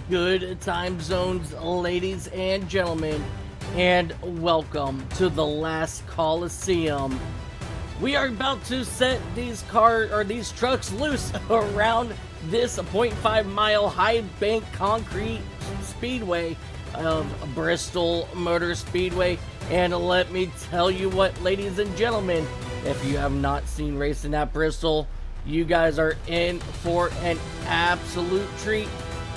Good time zones, ladies and gentlemen, and welcome to the last Coliseum. We are about to set these trucks loose around this 0.5 mile high bank concrete speedway of Bristol Motor Speedway. And let me tell you what, ladies and gentlemen, if you have not seen racing at Bristol, you guys are in for an absolute treat.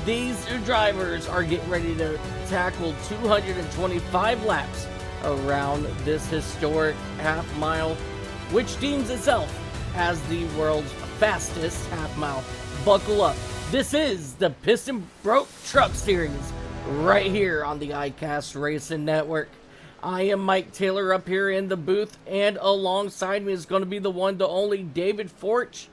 These drivers are getting ready to tackle 225 laps around this historic half mile, which deems itself as the world's fastest half mile. Buckle up. This is the Pist and Broke Truck Series right here on the iCast Racing Network. I am Mike Taylor up here in the booth, and alongside me is going to be the one, the only David Forch.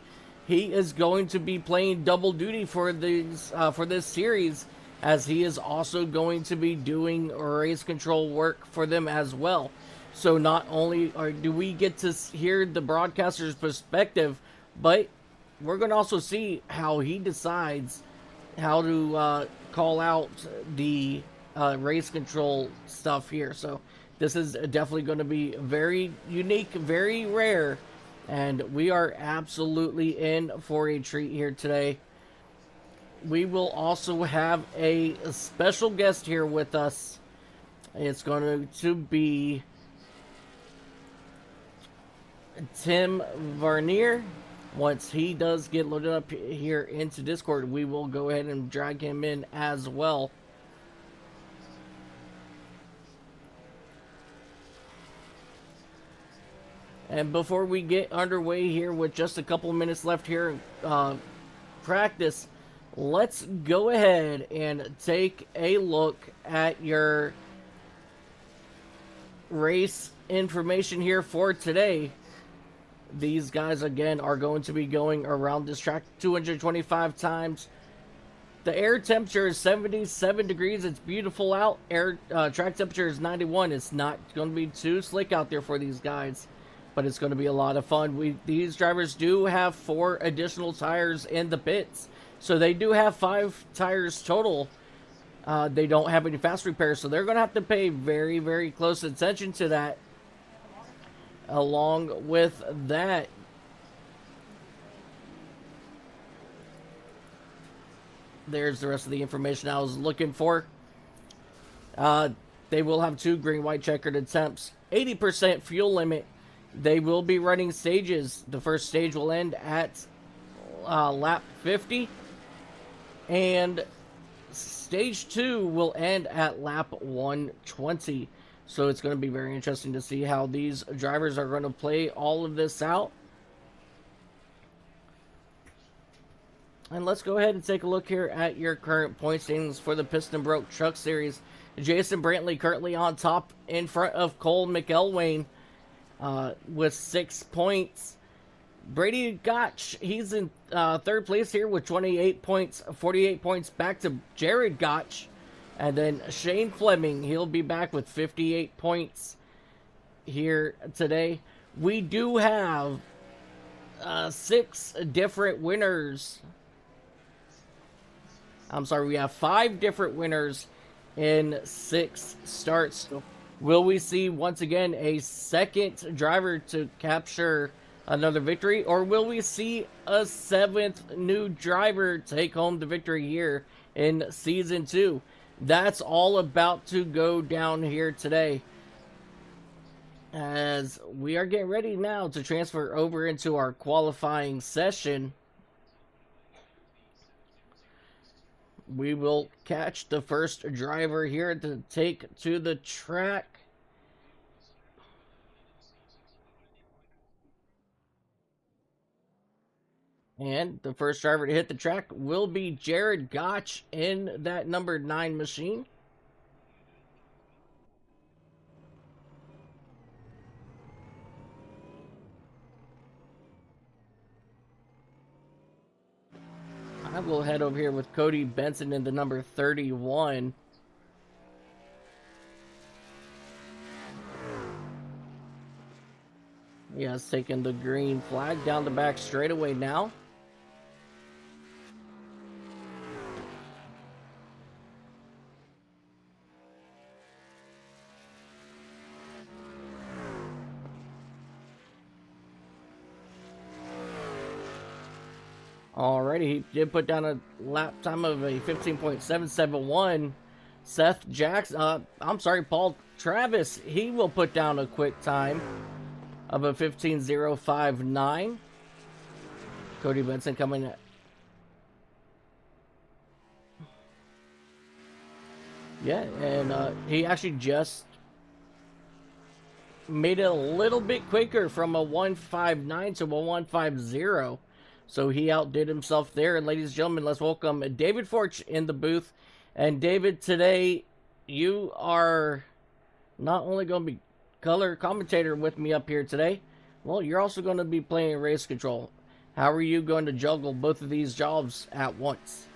He is going to be playing double duty for this series, as he is also going to be doing race control work for them as well. So not only do we get to hear the broadcaster's perspective, but we're going to also see how he decides how to call out the race control stuff here. So this is definitely going to be very unique, very rare. And we are absolutely in for a treat here today. We will also have a special guest here with us. It's going to be Tim Vernier. Once he does get loaded up here into Discord, we will go ahead and drag him in as well. And before we get underway here with just a couple of minutes left here in practice, let's go ahead and take a look at your race information here for today. These guys again are going to be going around this track 225 times. The air temperature is 77 degrees. It's beautiful out. Track temperature is 91. It's not going to be too slick out there for these guys, but it's going to be a lot of fun. These drivers do have 4 additional tires in the pits, so they do have 5 tires total. They don't have any fast repairs, so they're going to have to pay very, very close attention to that. Along with that, there's the rest of the information I was looking for. They will have 2 green-white checkered attempts, 80% fuel limit. They will be running stages. The first stage will end at lap 50, and stage 2 will end at lap 120. So it's going to be very interesting to see how these drivers are going to play all of this out. And let's go ahead and take a look here at your current point standings for the Piston Broke Truck Series. Jason Brantley currently on top in front of Cole McElwain with 6 points. Brady Gotch, he's in 3rd place here with 28 points, 48 points back to Jared Gotch. And then Shane Fleming, he'll be back with 58 points here today. We do have 6 different winners. I'm sorry, we have 5 different winners in 6 starts. Will we see once again a second driver to capture another victory, or will we see a 7th new driver take home the victory here in Season 2? That's all about to go down here today, as we are getting ready now to transfer over into our qualifying session. We will catch the first driver here to take to the track. And the first driver to hit the track will be Jared Gotch in that number 9 machine. I will head over here with Cody Benson in the number 31. He has taken the green flag down the back straightaway now. Alrighty, he did put down a lap time of a 15.771. Seth Jackson, Paul Travis, he will put down a quick time of a 15.059. Cody Benson coming in. Yeah, and he actually just made it a little bit quicker from a 159 to a 150. So he outdid himself there. And ladies and gentlemen, let's welcome David Forch in the booth. And David, today you are not only going to be color commentator with me up here today, well, you're also going to be playing race control. How are you going to juggle both of these jobs at once?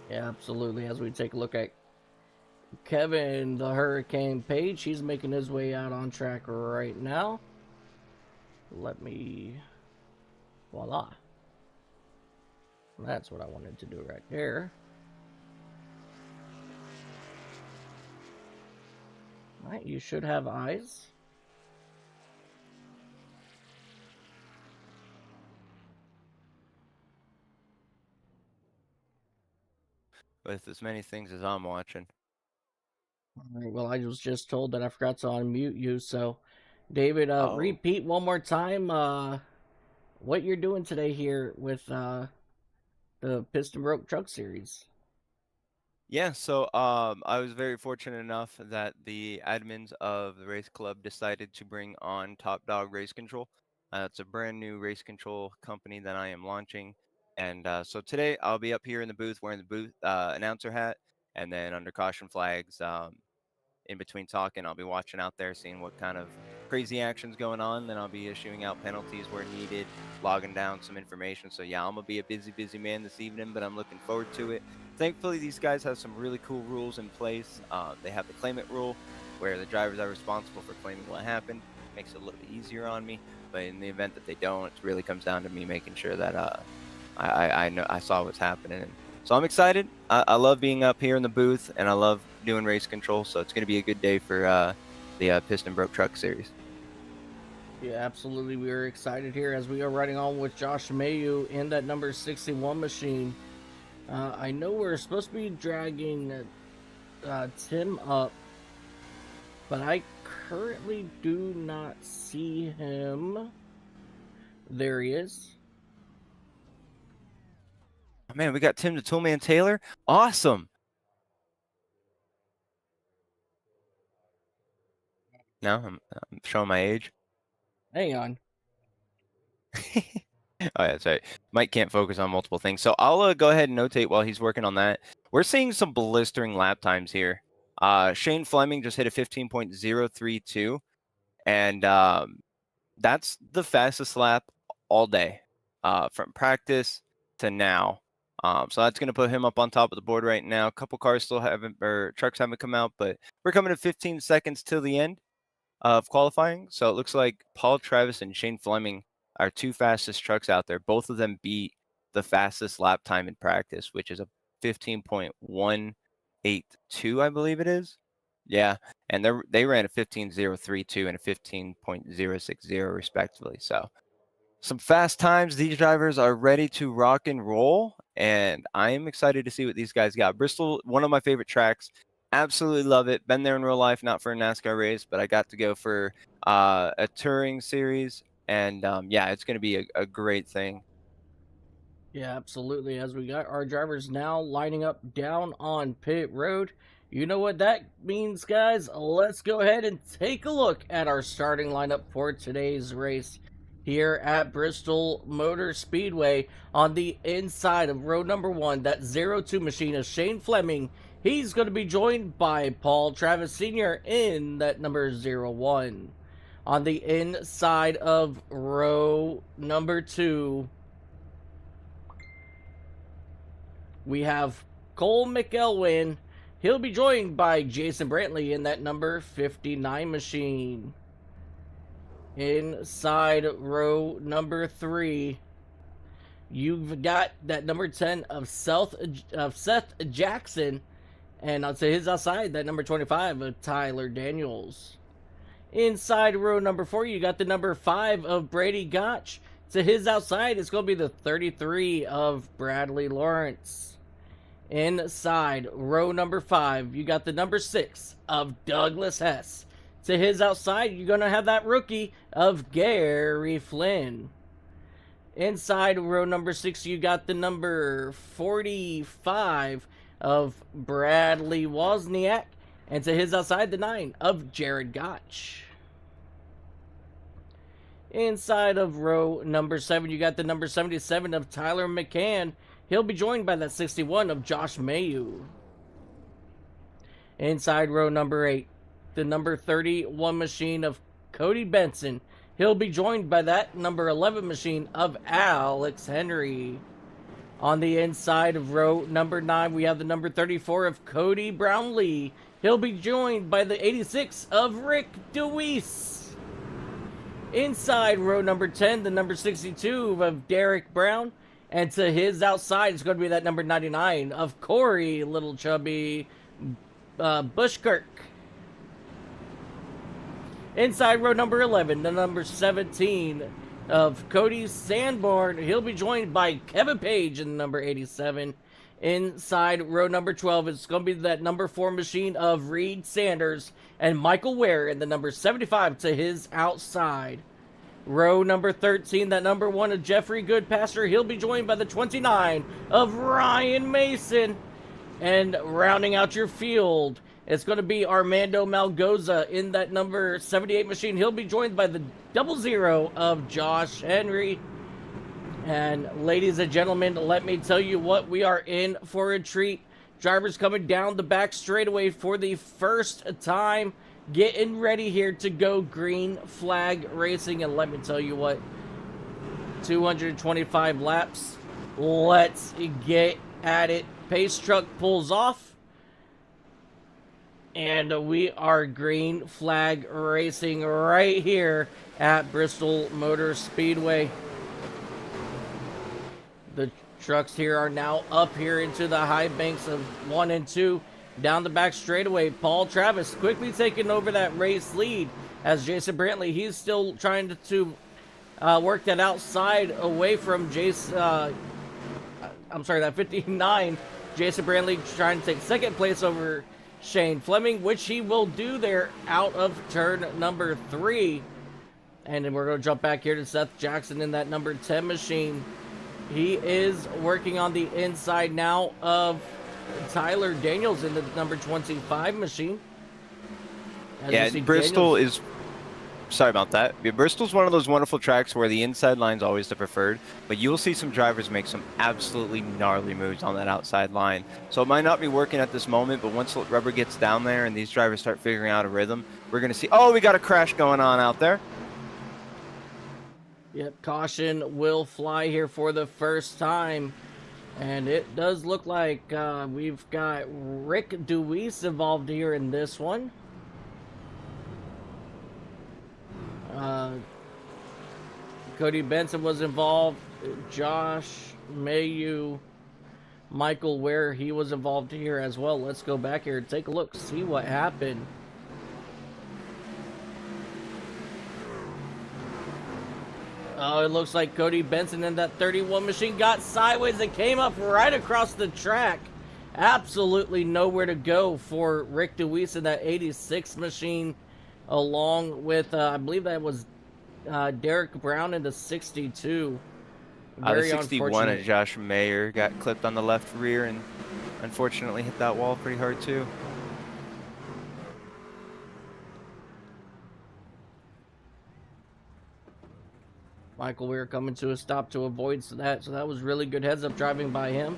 Yeah, absolutely. As we take a look at Kevin the Hurricane Page, he's making his way out on track right now. Let me... Voila. That's what I wanted to do right there. Alright, you should have eyes. with as many things as I'm watching. All right, well, I was just told that I forgot to unmute you. So, David, Oh. repeat one more time what you're doing today here with the Piston Broke Truck Series. Yeah, so I was very fortunate enough that the admins of the race club decided to bring on Top Dog Race Control. It's a brand new race control company that I am launching, and so today I'll be up here in the booth wearing the booth announcer hat, and then under caution flags. In between talking, I'll be watching out there, seeing what kind of crazy action's going on. Then I'll be issuing out penalties where needed, logging down some information. So yeah, I'm gonna be a busy man this evening, but I'm looking forward to it. Thankfully, these guys have some really cool rules in place. They have the claim it rule, where the drivers are responsible for claiming what happened. Makes it a little bit easier on me. But in the event that they don't, it really comes down to me making sure that I know I saw what's happening. And so I'm excited. I love being up here in the booth, and I love doing race control. So it's going to be a good day for the Piston Broke Truck Series. Yeah, absolutely. We are excited here as we are riding on with Josh Mayu in that number 61 machine. I know we're supposed to be dragging Tim up, but I currently do not see him. There he is. Oh, man, we got Tim the Toolman Taylor. Awesome. No, I'm showing my age. Hang on. Oh, yeah, that's right. Mike can't focus on multiple things. So I'll go ahead and notate while he's working on that. We're seeing some blistering lap times here. Shane Fleming just hit a 15.032, and that's the fastest lap all day, from practice to now. So that's going to put him up on top of the board right now. A couple cars still haven't, or trucks haven't come out, but we're coming to 15 seconds till the end of qualifying. So it looks like Paul Travis and Shane Fleming are two fastest trucks out there. Both of them beat the fastest lap time in practice, which is a 15.182, I believe it is. Yeah, and they ran a 15.032 and a 15.060 respectively. So some fast times. These drivers are ready to rock and roll, and I am excited to see what these guys got. Bristol, one of my favorite tracks. Absolutely love it. Been there in real life, not for a NASCAR race, but I got to go for a touring series, and yeah, it's going to be a great thing. Yeah, absolutely. As we got our drivers now lining up down on pit road. You know what that means, guys? Let's go ahead and take a look at our starting lineup for today's race here at Bristol Motor Speedway. On the inside of row number 1, that 02 machine is Shane Fleming. He's going to be joined by Paul Travis Sr. in that number 01. On the inside of row number 2, we have Cole McElwain. He'll be joined by Jason Brantley in that number 59 machine. Inside row number 3, you've got that number 10 of Seth Jackson. And to his outside, that number 25 of Tyler Daniels. Inside row number 4, you got the number 5 of Brady Gotch. To his outside, it's going to be the 33 of Bradley Lawrence. Inside row number 5, you got the number 6 of Douglas Hess. To his outside, you're going to have that rookie of Gary Flynn. Inside row number 6, you got the number 45 of Bradley Wozniak. And to his outside, the 9 of Jared Gotch. Inside of row number 7, you got the number 77 of Tyler McCann. He'll be joined by that 61 of Josh Mayu. Inside row number 8, the number 31 machine of Cody Benson. He'll be joined by that number 11 machine of Alex Henry. On the inside of row number 9, we have the number 34 of Cody Brownlee. He'll be joined by the 86 of Rick DeWeese. Inside row number 10, the number 62 of Derek Brown. And to his outside, it's going to be that number 99 of Corey Little Chubby Bushkirk. Inside row number 11, the number 17 of Cody Sanborn. He'll be joined by Kevin Page in number 87. Inside row number 12, it's going to be that number 4 machine of Reed Sanders and Michael Ware in the number 75 to his outside. Row number 13, that number 1 of Jeffrey Goodpasture. He'll be joined by the 29 of Ryan Mason. And rounding out your field, it's going to be Armando Malgoza in that number 78 machine. He'll be joined by the 00 of Josh Henry. And ladies and gentlemen, let me tell you what, we are in for a treat. Drivers coming down the back straightaway for the first time, getting ready here to go green flag racing. And let me tell you what, 225 laps. Let's get at it. Pace truck pulls off. And we are green flag racing right here at Bristol Motor Speedway. The trucks here are now up here into the high banks of 1 and 2. Down the back straightaway, Paul Travis quickly taking over that race lead as Jason Brantley, he's still trying to work that outside away from that 59. Jason Brantley trying to take second place over Shane Fleming, which he will do there out of turn number 3. And then we're going to jump back here to Seth Jackson in that number 10 machine. He is working on the inside now of Tyler Daniels in the number 25 machine. Bristol is... Sorry about that. Bristol's one of those wonderful tracks where the inside line's always the preferred, but you'll see some drivers make some absolutely gnarly moves on that outside line. So it might not be working at this moment, but once the rubber gets down there and these drivers start figuring out a rhythm, we're going to see, oh, we got a crash going on out there. Yep, caution will fly here for the first time. And it does look like we've got Rick Deweese involved here in this one. Cody Benson was involved. Josh Mayu, Michael Ware, he was involved here as well. Let's go back here and take a look, see what happened. Oh, it looks like Cody Benson in that 31 machine got sideways and came up right across the track. Absolutely nowhere to go for Rick Deweese in that 86 machine, along with, I believe that was Derek Brown in the 62. The 61 of Josh Mayer got clipped on the left rear and unfortunately hit that wall pretty hard too. Michael Weir coming to a stop to avoid that, so that was really good heads-up driving by him.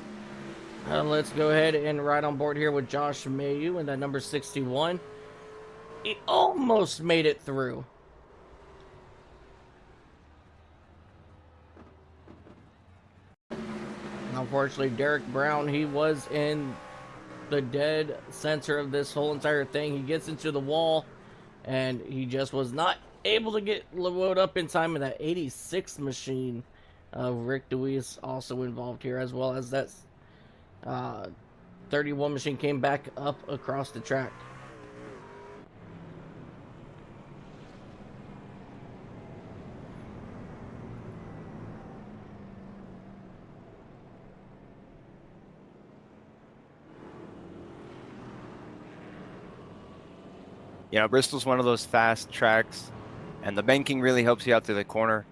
Let's go ahead and ride on board here with Josh Mayu in that number 61. He almost made it through. Unfortunately, Derek Brown, he was in the dead center of this whole entire thing. He gets into the wall, and he just was not able to get loaded up in time in that 86 machine. Rick Deweese also involved here, as well as that 31 machine came back up across the track. You know, Bristol's one of those fast tracks, and the banking really helps you out through the corner,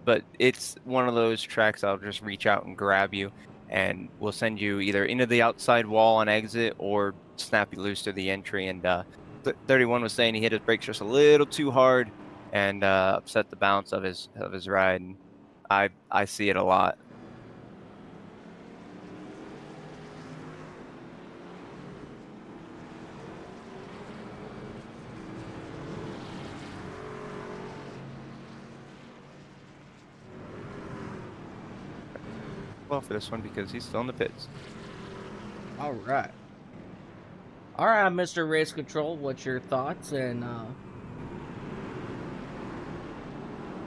but it's one of those tracks that'll just reach out and grab you, and will send you either into the outside wall on exit or snap you loose to the entry. And 31 was saying he hit his brakes just a little too hard and upset the balance of his ride, and I see it a lot. Well, for this one because he's still in the pits. All right, Mr. Race Control, what's your thoughts? And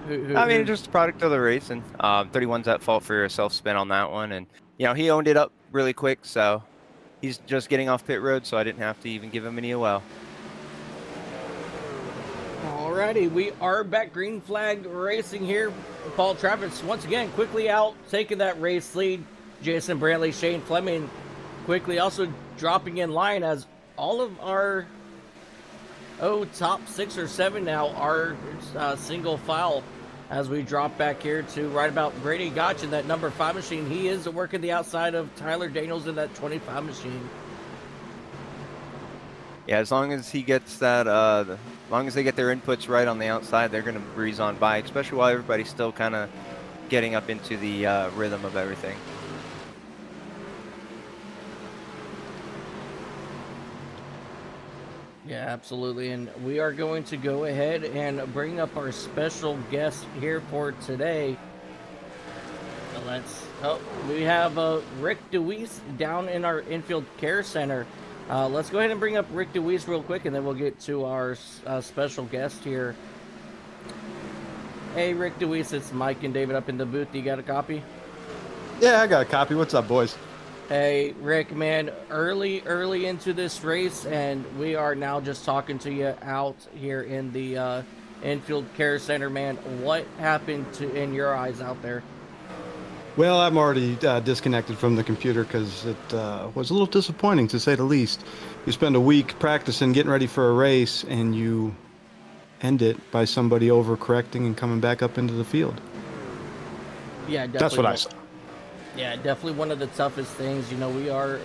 I mean, just a product of the race, and 31's at fault for a self spin on that one, and you know he owned it up really quick, so he's just getting off pit road, so I didn't have to even give him any OL. All Alrighty, we are back. Green flag racing here. Paul Travis once again quickly out, taking that race lead. Jason Brantley, Shane Fleming quickly also dropping in line as all of our top 6 or 7 now are single file as we drop back here to right about Brady Gotch in that number 5 machine. He is working the outside of Tyler Daniels in that 25 machine. Yeah, as long as he gets that, as long as they get their inputs right on the outside, they're going to breeze on by, especially while everybody's still kind of getting up into the rhythm of everything. Yeah, absolutely. And we are going to go ahead and bring up our special guest here for today. We have Rick DeWeese down in our infield care center. Let's go ahead and bring up Rick DeWeese real quick, and then we'll get to our special guest here. Hey, Rick DeWeese, it's Mike and David up in the booth. You got a copy? Yeah, I got a copy. What's up, boys? Hey, Rick, man, early into this race, and we are now just talking to you out here in the infield care center, man. What happened in your eyes out there? Well, I'm already disconnected from the computer because it was a little disappointing, to say the least. You spend a week practicing, getting ready for a race, and you end it by somebody overcorrecting and coming back up into the field. Yeah, definitely. That's what I saw. Yeah, definitely one of the toughest things. You know, we are,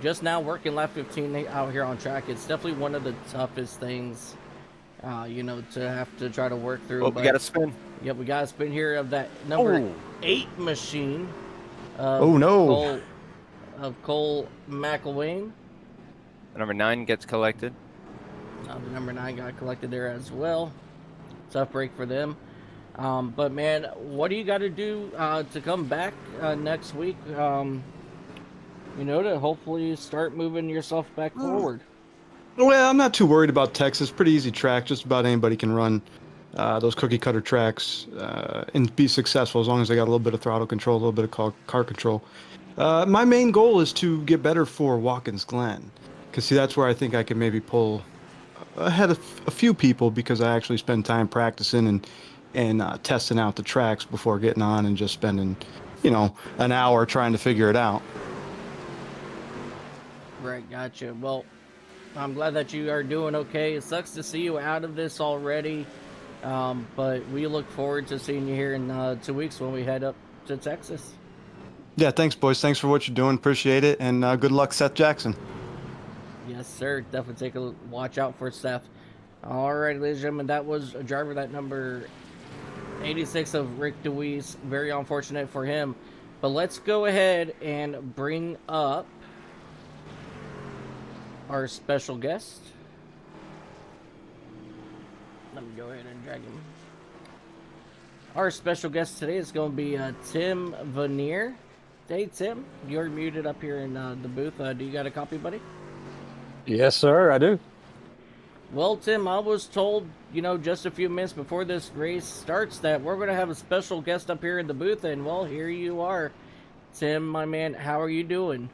just now working lap 15 out here on track. It's definitely one of the toughest things, to have to try to work through. Oh, we got to spin. Yep, we got to spin here of that number 8 machine. Of Cole McElwain. Number 9 gets collected. The number 9 got collected there as well. Tough break for them. But man, what do you got to do to come back next week? To hopefully start moving yourself back forward. Well, I'm not too worried about Texas. Pretty easy track. Just about anybody can run those cookie cutter tracks and be successful as long as they got a little bit of throttle control, a little bit of car control. My main goal is to get better for Watkins Glen, because see, that's where I think I can maybe pull ahead of a few people, because I actually spend time practicing and testing out the tracks before getting on and just spending, an hour trying to figure it out. Right, gotcha. Well, I'm glad that you are doing okay. It sucks to see you out of this already, but we look forward to seeing you here in 2 weeks when we head up to Texas. Yeah, thanks, boys. Thanks for what you're doing. Appreciate it, and good luck, Seth Jackson. Yes, sir. Definitely take a watch out for Seth. All right, ladies and gentlemen, that was a driver, that number 86 of Rick DeWeese. Very unfortunate for him. But let's go ahead and bring up our special guest. Let me go ahead and drag him. Our special guest today is going to be Tim Vanier. Hey, Tim, you're muted up here in the booth. Do you got a copy, buddy? Yes, sir, I do. Well, Tim, I was told, just a few minutes before this race starts that we're going to have a special guest up here in the booth, and, well, here you are. Tim, my man, how are you doing?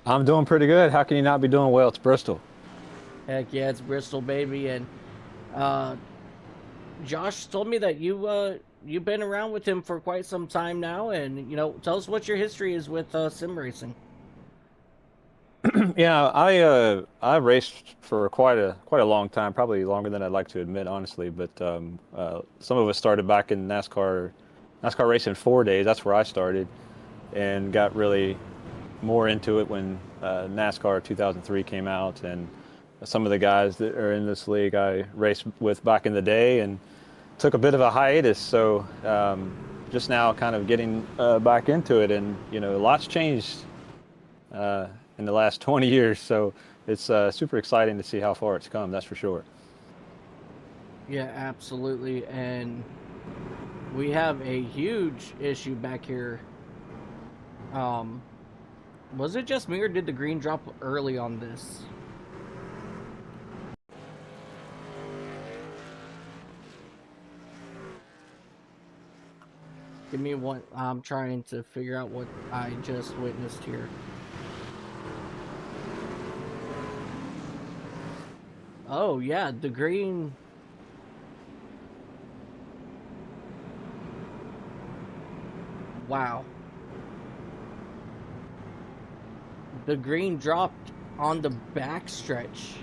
I'm doing pretty good. How can you not be doing well? It's Bristol. Heck yeah, it's Bristol, baby. And Josh told me that you've been around with him for quite some time now, and, tell us what your history is with sim racing. Yeah, I raced for quite a long time, probably longer than I'd like to admit, honestly. But some of us started back in NASCAR racing 4 days. That's where I started, and got really more into it when NASCAR 2003 came out. And some of the guys that are in this league I raced with back in the day, and took a bit of a hiatus. So just now, kind of getting back into it, and a lot's changed in the last 20 years, so it's super exciting to see how far it's come, that's for sure. Yeah, absolutely. And we have a huge issue back here. Was it just me, or did the green drop early on this? Give me one. I'm trying to figure out what I just witnessed here. Oh, yeah, the green wow. The green dropped on the backstretch.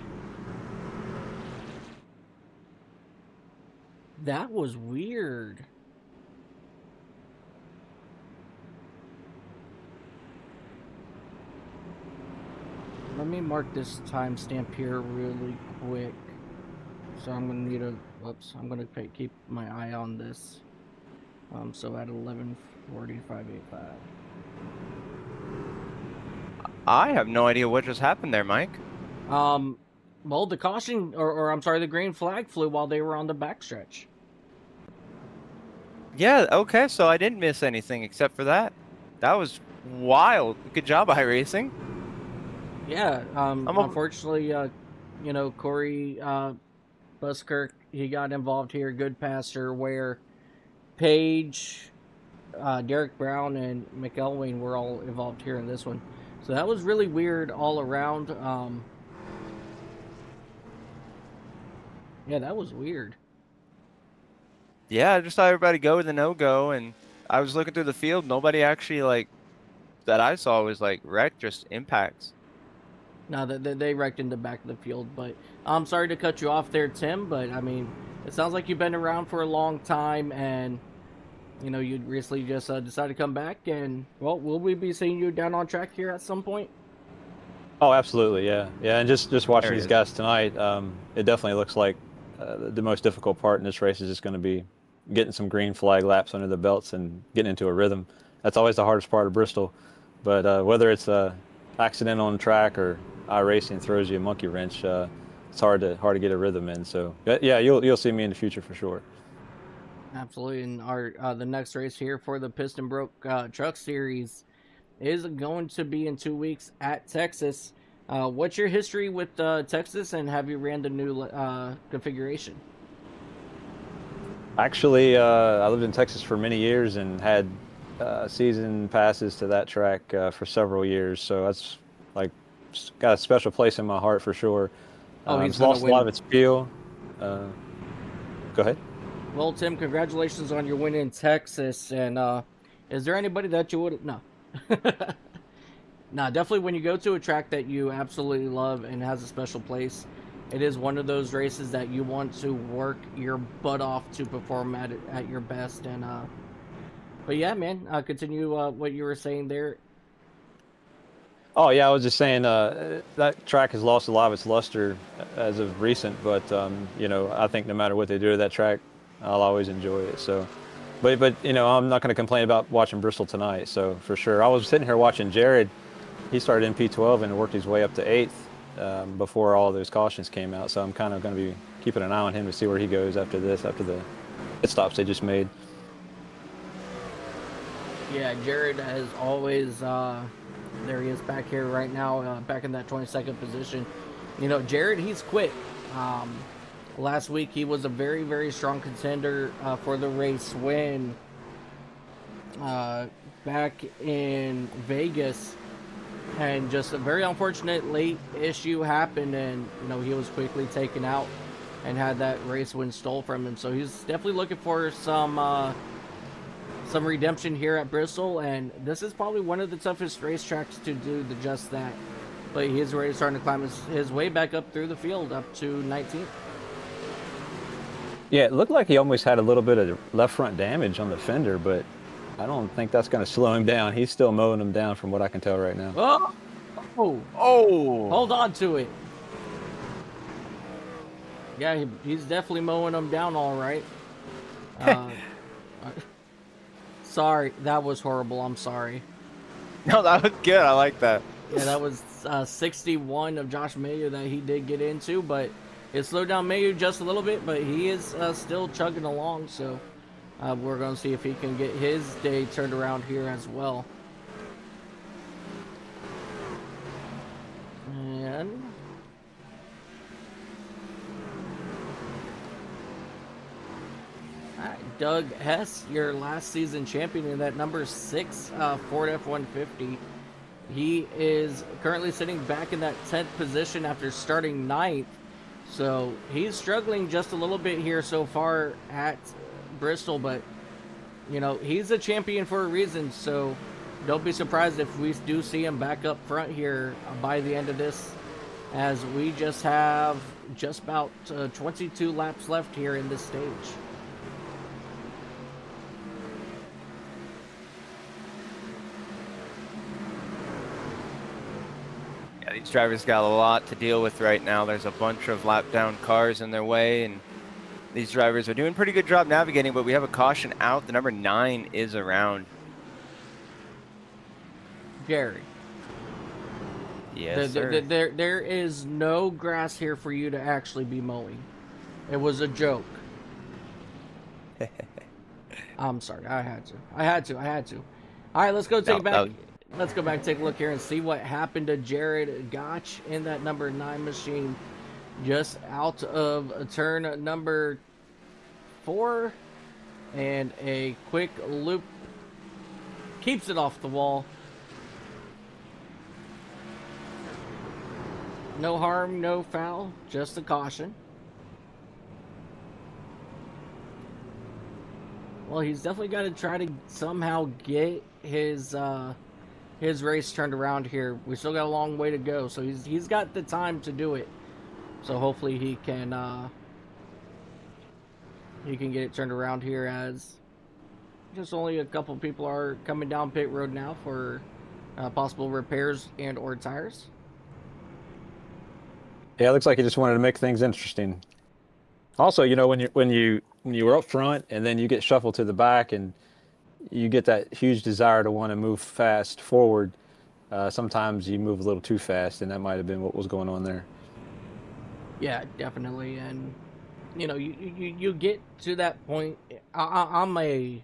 That was weird. Let me mark this timestamp here really quick. So I'm gonna need a. Whoops. I'm gonna keep my eye on this. So at 11:45:85. I have no idea what just happened there, Mike. Well, the caution, or I'm sorry, the green flag flew while they were on the backstretch. Yeah, okay, so I didn't miss anything except for that. That was wild. Good job, iRacing. Yeah, I'm unfortunately, you know, Corey Buskirk, he got involved here. Good passer, where Paige, Derek Brown, and McElwain were all involved here in this one. So that was really weird all around. Yeah, that was weird. Yeah, I just saw everybody go with the no-go, and I was looking through the field. Nobody actually, like, that I saw was, like, wrecked, just impacts. No, they wrecked in the back of the field. But I'm sorry to cut you off there, Tim, but, I mean, it sounds like you've been around for a long time, and, you know, you recently just decided to come back, and, well, will we be seeing you down on track here at some point? Oh, absolutely, yeah. Yeah, and just watching There it these is. guys tonight, it definitely looks like the most difficult part in this race is just going to be getting some green flag laps under the belts and getting into a rhythm. That's always the hardest part of Bristol. But whether it's a accident on track or iRacing throws you a monkey wrench, it's hard to get a rhythm in. So yeah, you'll see me in the future for sure. Absolutely, and our the next race here for the Pist and Broke Truck Series is going to be in 2 weeks at Texas. What's your history with Texas, and have you ran the new configuration? Actually, I lived in Texas for many years and had season passes to that track for several years. So that's like got a special place in my heart for sure. Oh, he's it's lost gonna a lot win. of its feel. Go ahead. Well, Tim, congratulations on your win in Texas. And is there anybody that you would no? No, definitely when you go to a track that you absolutely love and has a special place, it is one of those races that you want to work your butt off to perform at your best. And but yeah, man, continue what you were saying there. Oh yeah, I was just saying that track has lost a lot of its luster as of recent, but you know, I think no matter what they do to that track, I'll always enjoy it. So, but you know, I'm not going to complain about watching Bristol tonight. So for sure, I was sitting here watching Jared. He started in P12 and worked his way up to 8th before all those cautions came out. So I'm kind of going to be keeping an eye on him to see where he goes after this, after the pit stops they just made. Yeah, Jared has always, there he is back here right now, back in that 22nd position. You know, Jared, he's quick. Last week, he was a very, very strong contender for the race win back in Vegas. And just a very unfortunate late issue happened, and, you know, he was quickly taken out and had that race win stole from him. So he's definitely looking for some redemption here at Bristol, and this is probably one of the toughest racetracks to do just that. But he is already starting to climb his way back up through the field, up to 19th. Yeah, it looked like he almost had a little bit of left front damage on the fender, but I don't think that's going to slow him down. He's still mowing him down from what I can tell right now. Oh! Hold on to it. Yeah, he's definitely mowing him down all right. Sorry, that was horrible. I'm sorry. No, that was good. I like that. Yeah, that was 61 of Josh Mayu that he did get into, but it slowed down Mayu just a little bit, but he is still chugging along, so we're going to see if he can get his day turned around here as well. And all right, Doug Hess, your last season champion in that number 6 Ford F-150. He is currently sitting back in that 10th position after starting 9th. So he's struggling just a little bit here so far at Bristol, but you know, he's a champion for a reason, so don't be surprised if we do see him back up front here by the end of this, as we just have just about 22 laps left here in this stage. Yeah, these drivers got a lot to deal with right now. There's a bunch of lap down cars in their way, and these drivers are doing a pretty good job navigating, but we have a caution out. The number 9 is around. Gary. Yes, sir. There is no grass here for you to actually be mowing. It was a joke. I'm sorry. I had to. All right, let's go take it back. Let's go back and take a look here and see what happened to Jared Gotch in that number 9 machine. Just out of turn number 4. And a quick loop. Keeps it off the wall. No harm, no foul, just a caution. Well, he's definitely got to try to somehow get his race turned around here. We still got a long way to go, so he's got the time to do it. So hopefully he can get it turned around here, as just only a couple people are coming down pit road now for possible repairs and or tires. Yeah, it looks like he just wanted to make things interesting. Also, you know, when you were up front and then you get shuffled to the back and you get that huge desire to want to move fast forward, sometimes you move a little too fast, and that might have been what was going on there. Yeah, definitely. And you know, you get to that point. I'm a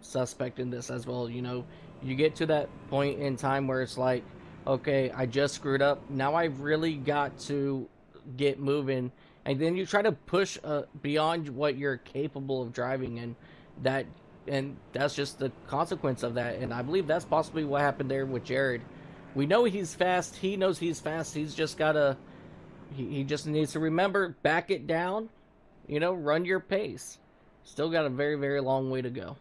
suspect in this as well. You know, you get to that point in time where it's like, okay, I just screwed up. Now I've really got to get moving. And then you try to push beyond what you're capable of driving, and that's just the consequence of that. And I believe that's possibly what happened there with Jared. We know he's fast. He knows he's fast. He's just gotta. He just needs to remember, back it down. You know, run your pace. Still got a very, very long way to go.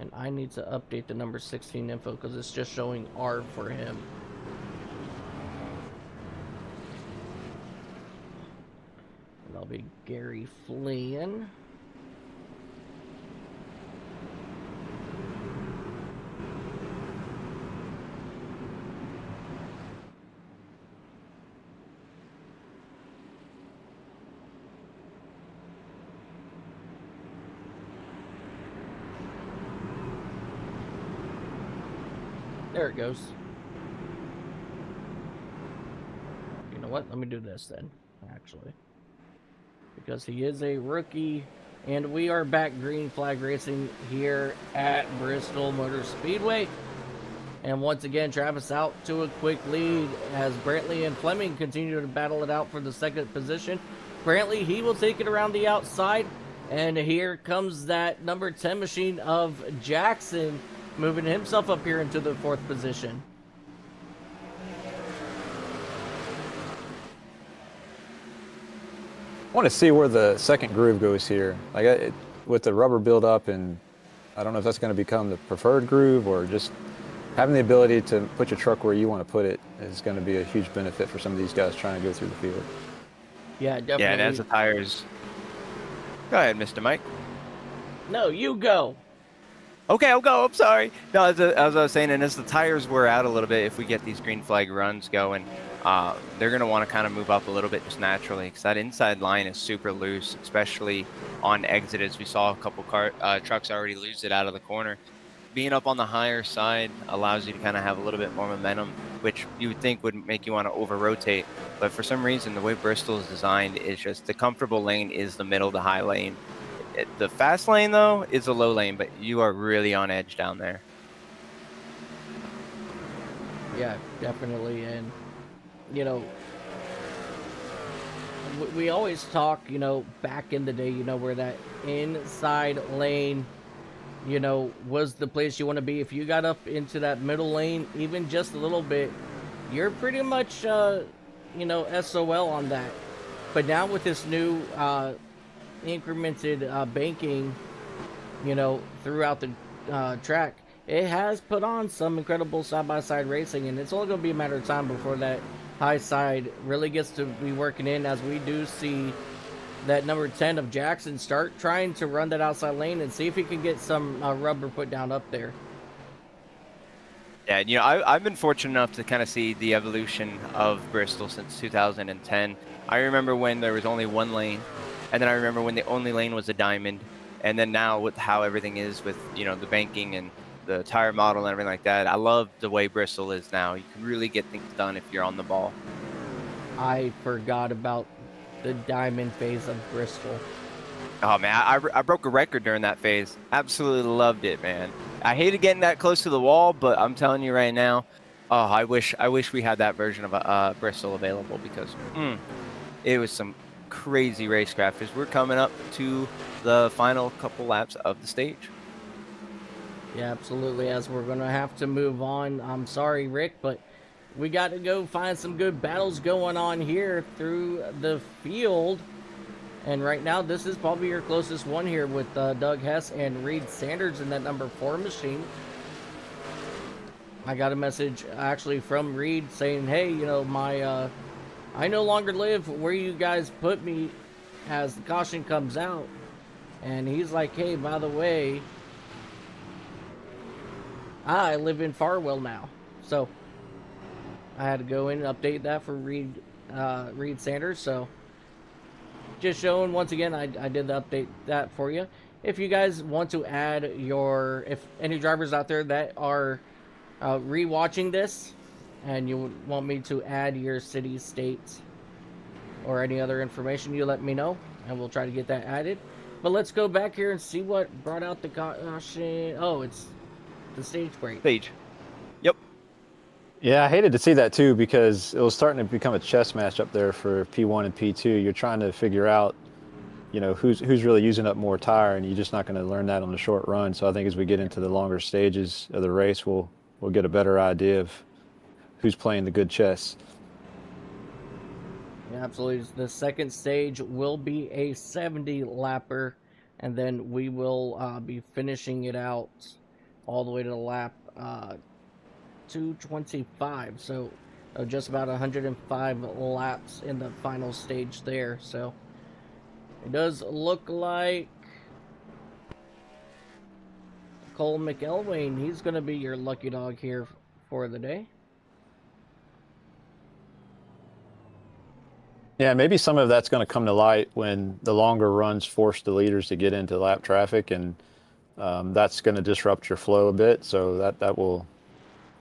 And I need to update the number 16 info because it's just showing R for him. And that'll be Gary Flynn. There it goes. You know what? Let me do this then, actually. Because he is a rookie, and we are back green flag racing here at Bristol Motor Speedway. And once again, Travis out to a quick lead as Brantley and Fleming continue to battle it out for the second position. Brantley, he will take it around the outside, and here comes that number 10 machine of Jackson, moving himself up here into the 4th position. I want to see where the second groove goes here. Like with the rubber build up, and I don't know if that's going to become the preferred groove, or just having the ability to put your truck where you want to put it is going to be a huge benefit for some of these guys trying to go through the field. Yeah, definitely. Yeah, and as the tires... Go ahead, Mr. Mike. No, you go. Okay, I'll go. I'm sorry. No, as I was saying, and as the tires wear out a little bit, if we get these green flag runs going, they're going to want to kind of move up a little bit just naturally, because that inside line is super loose, especially on exit, as we saw a couple trucks already lose it out of the corner. Being up on the higher side allows you to kind of have a little bit more momentum, which you would think would make you want to over-rotate. But for some reason, the way Bristol is designed is just the comfortable lane is the middle to high lane. The fast lane, though, is a low lane, but you are really on edge down there. Yeah, definitely. And, you know, we always talk, you know, back in the day, you know, where that inside lane, you know, was the place you want to be. If you got up into that middle lane, even just a little bit, you're pretty much, you know, SOL on that. But now with this new incremented banking, you know, throughout the track, it has put on some incredible side-by-side racing, and it's only going to be a matter of time before that high side really gets to be working in, as we do see that number 10 of Jackson start trying to run that outside lane and see if he can get some rubber put down up there. Yeah, you know, I've been fortunate enough to kind of see the evolution of Bristol since 2010. I remember when there was only one lane, and then I remember when the only lane was a diamond, and then now with how everything is with, you know, the banking and the tire model and everything like that. I love the way Bristol is now. You can really get things done if you're on the ball. I forgot about the diamond phase of Bristol. Oh man, I broke a record during that phase. Absolutely loved it, man. I hated getting that close to the wall, but I'm telling you right now, oh, I wish we had that version of Bristol available, because it was some crazy racecraft as we're coming up to the final couple laps of the stage. Yeah, absolutely, as we're going to have to move on. I'm sorry, Rick, but we got to go find some good battles going on here through the field. And right now, this is probably your closest one here with Doug Hess and Reed Sanders in that number 4 machine. I got a message actually from Reed saying, hey, you know, I no longer live where you guys put me as the caution comes out. And he's like, hey, by the way, I live in Farwell now. So I had to go in and update that for Reed Sanders. So just showing once again, I did the update that for you. If you guys want to add if any drivers out there that are re-watching this and you want me to add your city, states, or any other information, you let me know and we'll try to get that added. But let's go back here and see what brought out the caution. Oh, it's the stage break. Stage. Yep. Yeah, I hated to see that too, because it was starting to become a chess match up there for P1 and P2. You're trying to figure out, you know, who's really using up more tire, and you're just not going to learn that on the short run. So I think as we get into the longer stages of the race, we'll get a better idea of who's playing the good chess. Yeah, absolutely. The second stage will be a 70 lapper, and then we will be finishing it out all the way to the lap 225. So just about 105 laps in the final stage there. So it does look like Cole McElwain, he's going to be your lucky dog here for the day. Yeah, maybe some of that's going to come to light when the longer runs force the leaders to get into lap traffic, and that's going to disrupt your flow a bit. So that will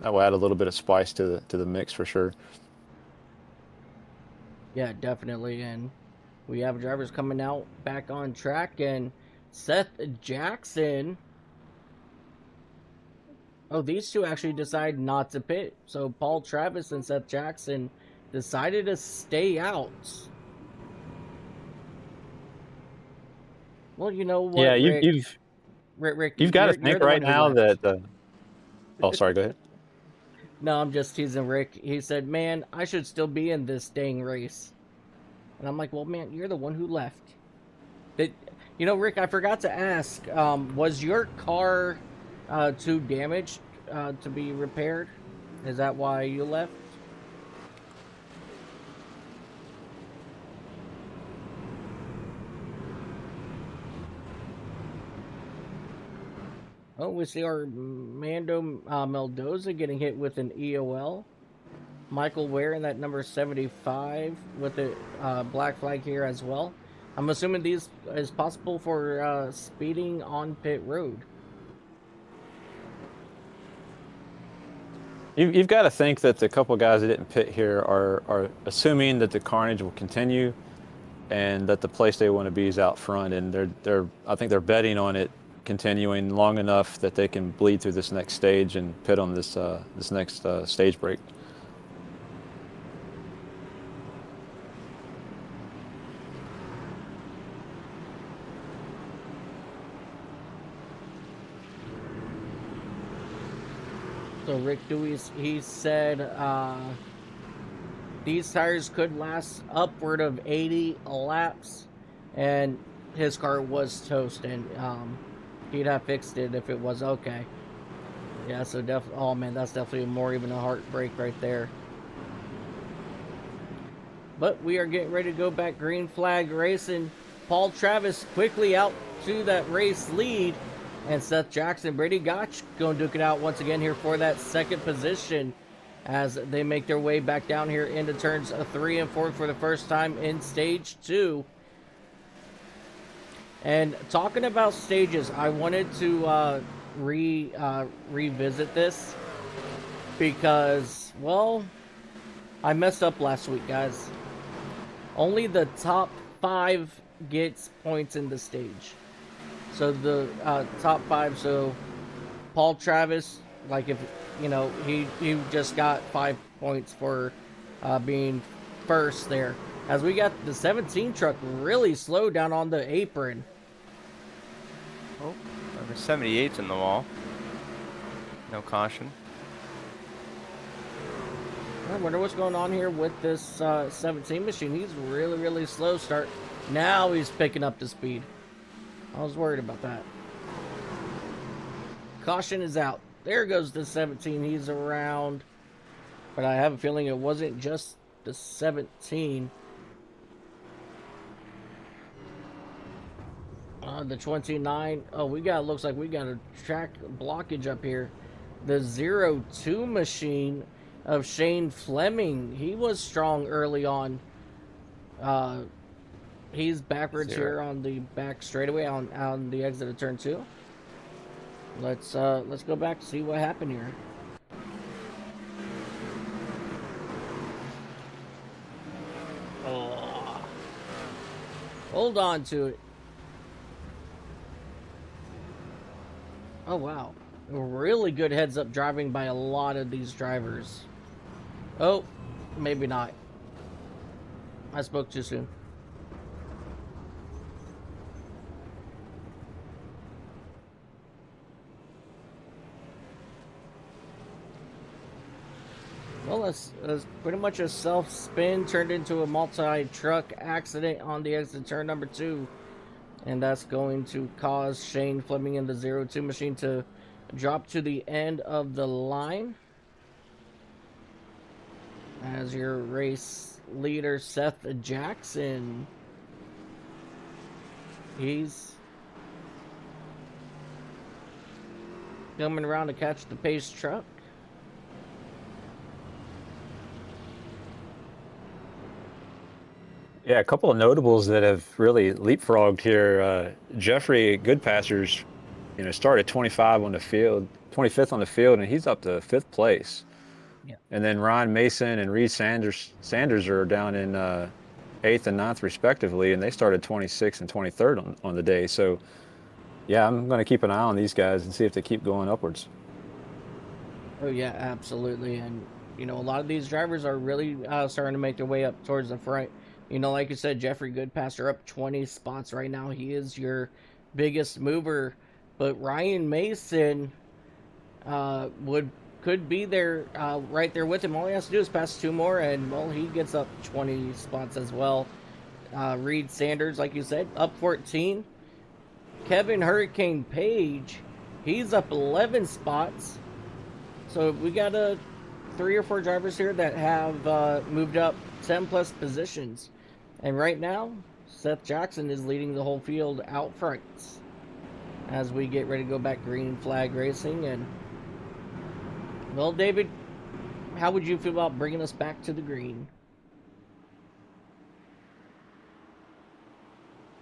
add a little bit of spice to the mix for sure. Yeah, definitely. And we have drivers coming out back on track, and Seth Jackson. Oh, these two actually decide not to pit. So Paul Travis and Seth Jackson decided to stay out. Well, you know what? Yeah, Rick, you've got to think right now that. Oh, sorry. Go ahead. No, I'm just teasing Rick. He said, "Man, I should still be in this dang race," and I'm like, "Well, man, you're the one who left." You know, Rick, I forgot to ask. Was your car too damaged to be repaired? Is that why you left? Oh, we see our Mando Mendoza getting hit with an EOL. Michael Ware in that number 75 with the black flag here as well. I'm assuming these is possible for speeding on pit road. You've got to think that the couple guys that didn't pit here are assuming that the carnage will continue, and that the place they want to be is out front, and I think they're betting on it continuing long enough that they can bleed through this next stage and pit on this next stage break. So Rick Dewey, he said these tires could last upward of 80 laps, and his car was toast, and he'd have fixed it if it was okay. Yeah, so definitely, oh man, that's definitely more even a heartbreak right there. But we are getting ready to go back green flag racing. Paul Travis quickly out to that race lead, and Seth Jackson, Brady Gotch going to duke it out once again here for that second position as they make their way back down here into turns 3 and 4 for the first time in stage 2. And talking about stages, I wanted to revisit this because, well, I messed up last week, guys. Only the top 5 gets points in the stage. So the top 5, so Paul Travis, like if, you know, he just got 5 points for being first there. As we got the 17 truck really slow down on the apron. Oh, number 78's in the wall. No caution. I wonder what's going on here with this 17 machine. He's really slow start. Now he's picking up the speed. I was worried about that. Caution is out. There goes the 17. He's around. But I have a feeling it wasn't just the 17. The 29. Oh, looks like we got a track blockage up here. The 02 machine of Shane Fleming. He was strong early on. He's backwards here on the back straightaway on the exit of turn 2. Let's go back and see what happened here. Oh. Hold on to it. Oh wow. Really good heads up driving by a lot of these drivers. Oh, maybe not. I spoke too soon. Well, that's pretty much a self-spin turned into a multi-truck accident on the exit turn number 2. And that's going to cause Shane Fleming and the 02 machine to drop to the end of the line. As your race leader, Seth Jackson. He's coming around to catch the Pist truck. Yeah, a couple of notables that have really leapfrogged here. Jeffrey Goodpasser's, started 25 on the field, 25th on the field, and he's up to 5th place. Yeah. And then Ron Mason and Reed Sanders are down in 8th and 9th respectively, and they started 26th and 23rd on the day. So, yeah, I'm going to keep an eye on these guys and see if they keep going upwards. Oh yeah, absolutely. And a lot of these drivers are really starting to make their way up towards the front. Like you said, Jeffrey Goodpasser up 20 spots right now. He is your biggest mover. But Ryan Mason could be there right there with him. All he has to do is pass 2 more, and, well, he gets up 20 spots as well. Reed Sanders, like you said, up 14. Kevin Hurricane Page, he's up 11 spots. So we got 3 or 4 drivers here that have moved up 10-plus positions. And right now, Seth Jackson is leading the whole field out front as we get ready to go back green flag racing. And, well, David, how would you feel about bringing us back to the green?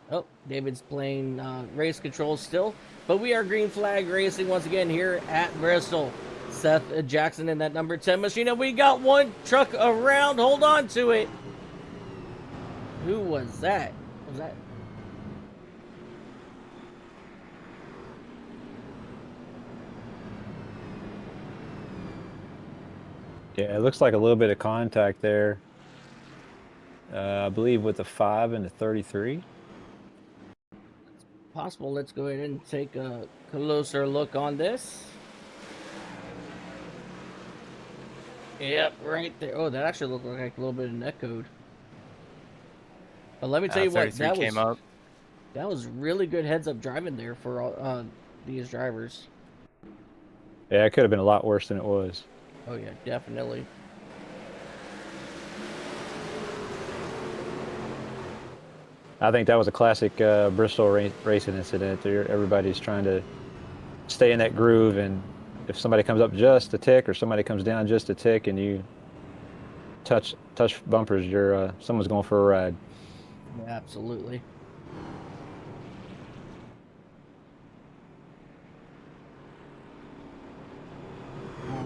Oh, David's playing race control still. But we are green flag racing once again here at Bristol. Seth Jackson in that number 10 machine. And we got one truck around. Hold on to it. Who was that? Was that? Yeah, it looks like a little bit of contact there. I believe with the 5 and the 33. Possible. Let's go ahead and take a closer look on this. Yep, right there. Oh, that actually looked like a little bit of netcode. But let me tell you what, 33 came up. that was really good heads-up driving there for all, these drivers. Yeah, it could have been a lot worse than it was. Oh yeah, definitely. I think that was a classic Bristol racing incident. Everybody's trying to stay in that groove, and if somebody comes up just a tick or somebody comes down just a tick and you touch bumpers, you're someone's going for a ride. Yeah, absolutely.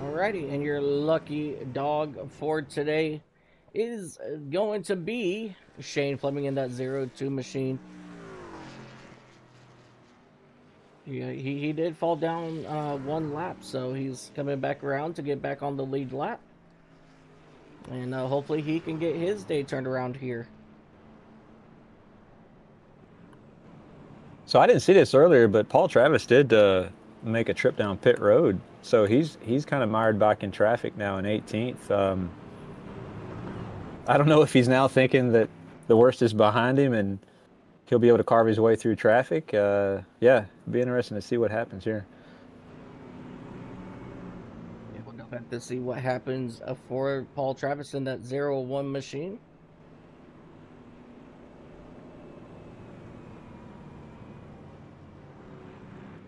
Alrighty, and your lucky dog for today is going to be Shane Fleming in that 0-2 machine. Yeah, he did fall down one lap, so he's coming back around to get back on the lead lap. And hopefully he can get his day turned around here. So I didn't see this earlier, but Paul Travis did make a trip down pit road. So he's kind of mired back in traffic now in 18th. I don't know if he's now thinking that the worst is behind him and he'll be able to carve his way through traffic. Yeah, it'll be interesting to see what happens here. Yeah, we'll have to see what happens for Paul Travis in that 0-1 machine.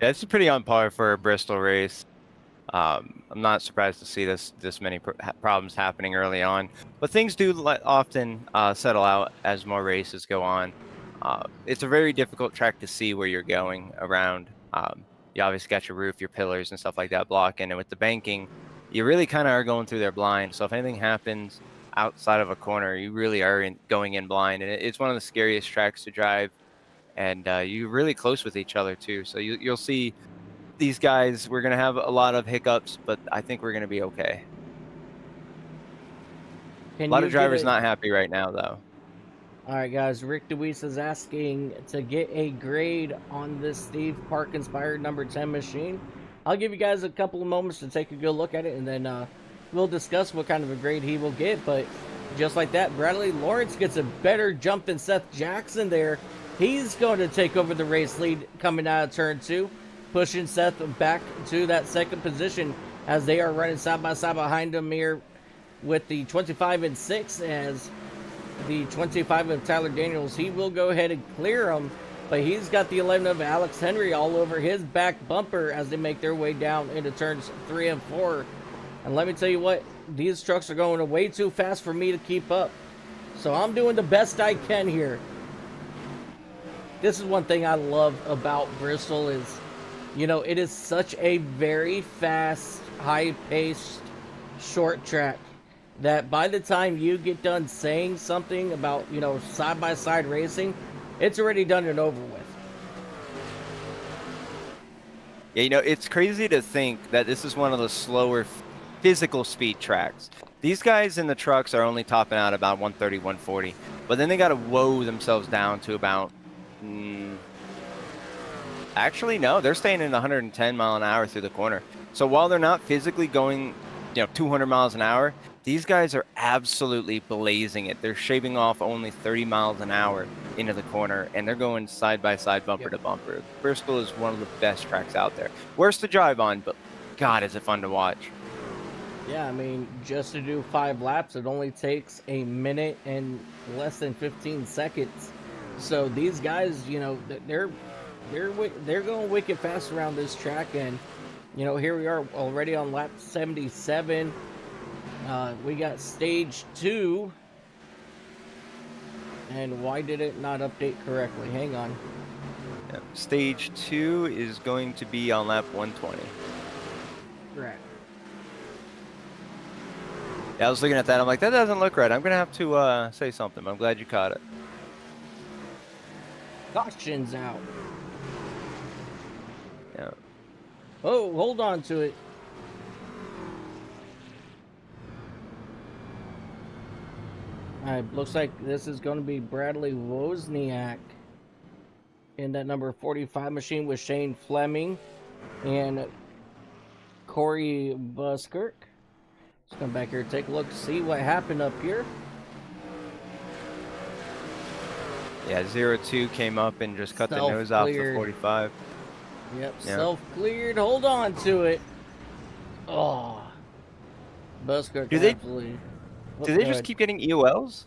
Yeah, it's pretty on par for a Bristol race. I'm not surprised to see this many problems happening early on, but things do often settle out as more races go on. It's a very difficult track to see where you're going around. You obviously got your roof, your pillars, and stuff like that blocking, and with the banking, you really kind of are going through there blind. So if anything happens outside of a corner, you really are going in blind, and it's one of the scariest tracks to drive. And you're really close with each other too, so you'll see these guys. We're gonna have a lot of hiccups, but I think we're gonna be okay. A lot of drivers not happy right now, though. All right, guys. Rick DeWeese is asking to get a grade on this Steve Park inspired number 10 machine. I'll give you guys a couple of moments to take a good look at it, and then we'll discuss what kind of a grade he will get. But just like that, Bradley Lawrence gets a better jump than Seth Jackson there. He's going to take over the race lead coming out of turn 2, pushing Seth back to that second position as they are running side by side behind him here with the 25 and 6 as the 25 of Tyler Daniels. He will go ahead and clear him, but he's got the 11 of Alex Henry all over his back bumper as they make their way down into turns 3 and 4. And let me tell you what, these trucks are going way too fast for me to keep up. So I'm doing the best I can here. This is one thing I love about Bristol is, you know, it is such a very fast, high-paced, short track that by the time you get done saying something about, you know, side-by-side racing, it's already done and over with. Yeah, you know, it's crazy to think that this is one of the slower physical speed tracks. These guys in the trucks are only topping out about 130, 140, but then they got to woe themselves down to about actually, no, they're staying in 110 mile an hour through the corner. So while they're not physically going, 200 miles an hour, these guys are absolutely blazing it. They're shaving off only 30 miles an hour into the corner, and they're going side by side, bumper to bumper. Bristol is one of the best tracks out there. Worst to drive on, but God, is it fun to watch. Yeah, I mean, just to do 5 laps, it only takes a minute and less than 15 seconds. So these guys, they're going wicked fast around this track, and here we are already on lap 77. We got stage 2, and why did it not update correctly? Hang on. Yeah, stage 2 is going to be on lap 120. Correct. Yeah, I was looking at that. I'm like, that doesn't look right. I'm gonna have to say something. I'm glad you caught it. Caution's out. Yeah. Oh, hold on to it. Alright, looks like this is going to be Bradley Wozniak in that number 45 machine with Shane Fleming and Corey Buskirk. Let's come back here and take a look, see what happened up here. Yeah, 02 came up and just cut the nose off the Self-cleared. 45. Yep, Yeah. self-cleared. Hold on to it. Oh. Busker Do they- absolutely. Do they just keep getting EOLs?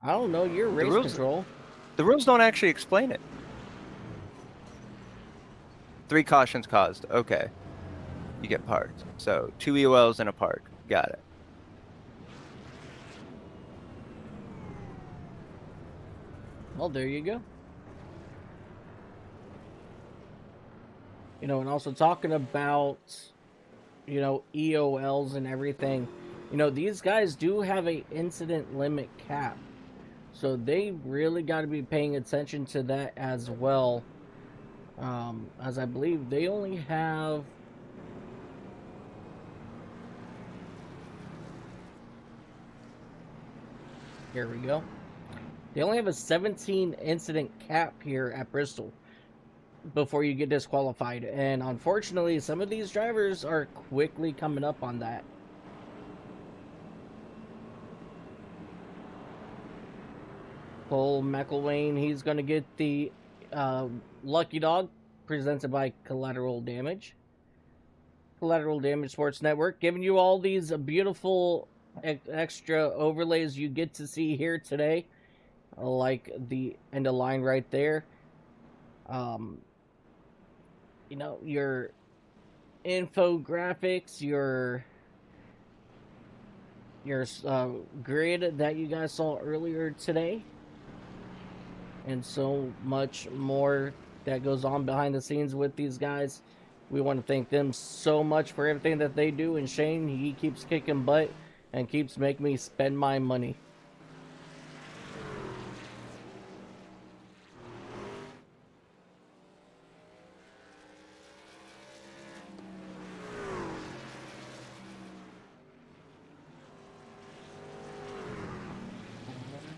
I don't know. You're race rules- control. The rules don't actually explain it. 3 cautions caused. Okay. You get parked. So 2 EOLs and a park. Got it. Well, there you go. You know, and also talking about, you know, EOLs and everything. You know, these guys do have a incident limit cap. So they really got to be paying attention to that as well. As I believe they only have... Here we go. They only have a 17 incident cap here at Bristol before you get disqualified. And unfortunately, some of these drivers are quickly coming up on that. Cole McElwain, he's going to get the Lucky Dog presented by Collateral Damage. Collateral Damage Sports Network, giving you all these beautiful extra overlays you get to see here today. Like the end of line right there. You know, your infographics, your grid that you guys saw earlier today, and so much more that goes on behind the scenes with these guys. We want to thank them so much for everything that they do, and Shane, he keeps kicking butt and keeps making me spend my money.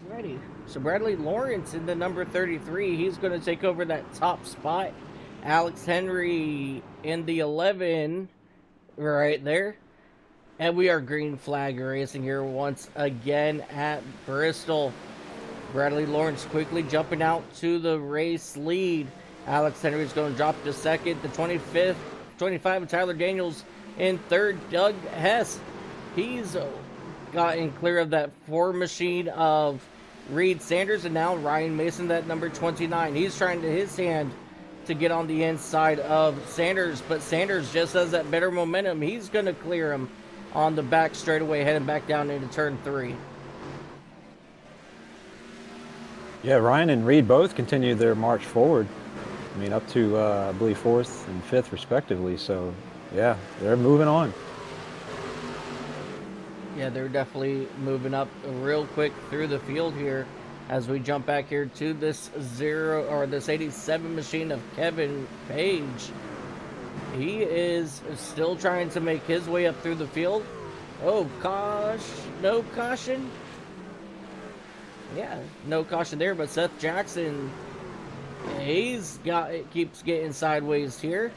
Alrighty. So Bradley Lawrence in the number 33, he's going to take over that top spot. Alex Henry in the 11 right there. And we are green flag racing here once again at Bristol. Bradley Lawrence quickly jumping out to the race lead. Alex Henry is going to drop to second. The 25, Tyler Daniels in third. Doug Hess, he's gotten clear of that 4 machine of Reed Sanders. And now Ryan Mason, that number 29. He's trying to his hand to get on the inside of Sanders. But Sanders just has that better momentum. He's going to clear him on the back straightaway, heading back down into turn 3. Yeah, Ryan and Reed both continued their march forward. I mean, up to, I believe, 4th and 5th, respectively. So, yeah, they're moving on. Yeah, they're definitely moving up real quick through the field here as we jump back here to this 87 machine of Kevin Page. He is still trying to make his way up through the field. Oh gosh, no caution. Yeah, no caution there, but Seth Jackson, keeps getting sideways here.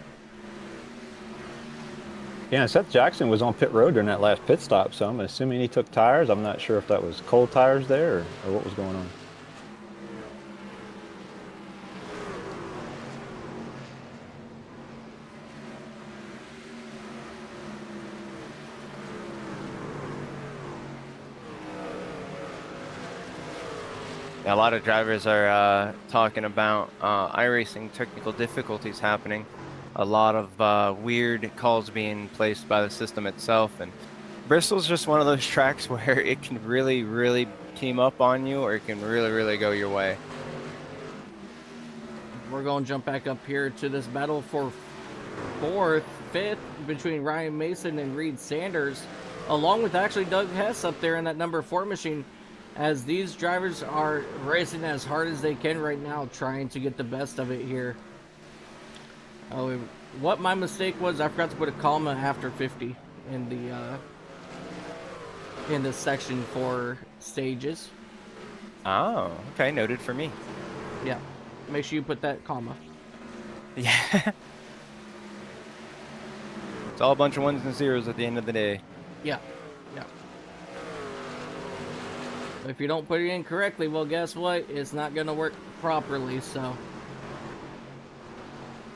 Yeah, Seth Jackson was on pit road during that last pit stop, so I'm assuming he took tires. I'm not sure if that was cold tires there or what was going on. A lot of drivers are talking about iRacing technical difficulties happening. A lot of weird calls being placed by the system itself. And Bristol's just one of those tracks where it can really, really team up on you, or it can really, really go your way. We're going to jump back up here to this battle for 4th, 5th between Ryan Mason and Reed Sanders, along with actually Doug Hess up there in that number 4 machine, as these drivers are racing as hard as they can right now, trying to get the best of it here. Oh, what my mistake was, I forgot to put a comma after 50 in the section for stages. Oh, okay, noted for me. Yeah, make sure you put that comma. Yeah. It's all a bunch of ones and zeros at the end of the day. Yeah. If you don't put it in correctly, well, guess what? It's not going to work properly, so.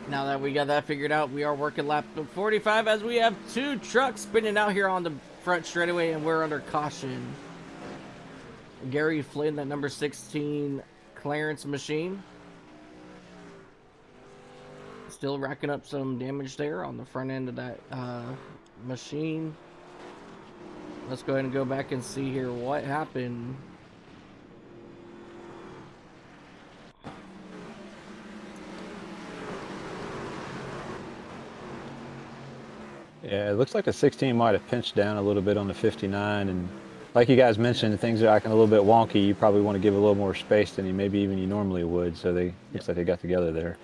Now that we got that figured out, we are working lap 45 as we have 2 trucks spinning out here on the front straightaway, and we're under caution. Gary Flynn, that number 16 clearance machine. Still racking up some damage there on the front end of that machine. Let's go ahead and go back and see here what happened. Yeah, it looks like the 16 might have pinched down a little bit on the 59, and like you guys mentioned, things are acting a little bit wonky. You probably want to give a little more space than maybe even you normally would. So looks like they got together there.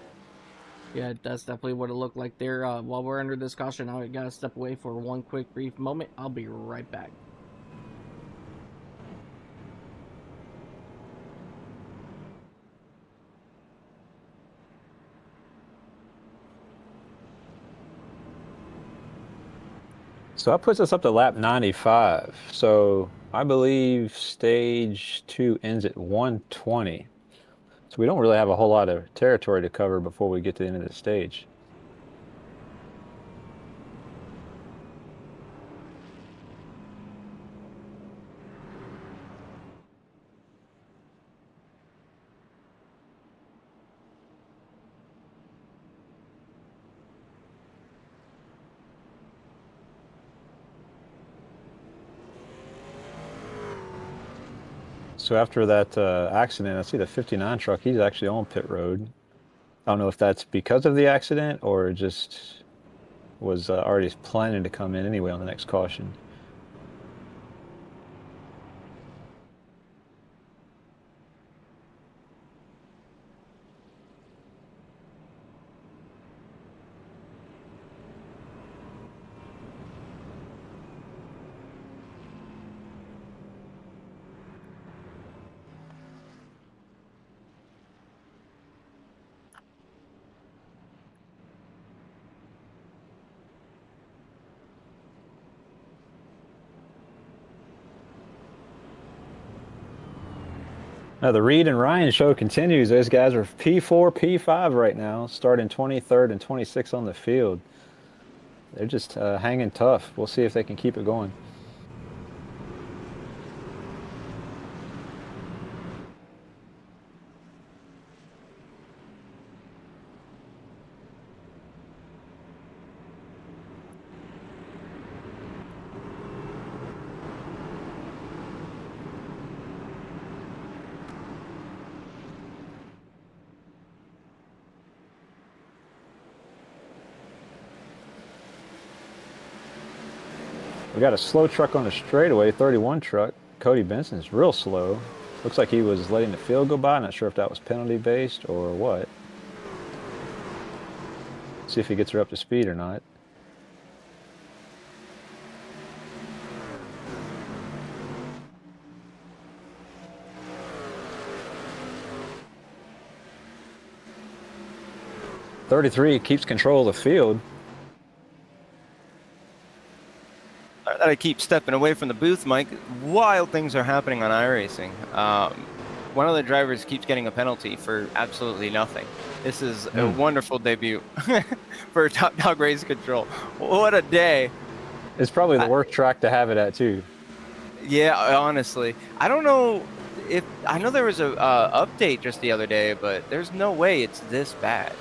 Yeah, that's definitely what it looked like there. While we're under this caution, I gotta step away for one quick brief moment. I'll be right back. So that puts us up to lap 95. So I believe stage 2 ends at 120. So we don't really have a whole lot of territory to cover before we get to the end of the stage. So after that accident, I see the 59 truck, he's actually on pit road. I don't know if that's because of the accident or just was already planning to come in anyway on the next caution. Now the Reed and Ryan show continues. Those guys are P4, P5 right now, starting 23rd and 26th on the field. They're just hanging tough. We'll see if they can keep it going. We got a slow truck on the straightaway, 31 truck. Cody Benson's real slow. Looks like he was letting the field go by. Not sure if that was penalty based or what. See if he gets her up to speed or not. .33 keeps control of the field. That I keep stepping away from the booth, Mike. Wild things are happening on iRacing. One of the drivers keeps getting a penalty for absolutely nothing. This is a wonderful debut for Top Dog Race Control. What a day. It's probably the worst track to have it at, too. Yeah, honestly. I don't know if... I know there was a update just the other day, but there's no way it's this bad.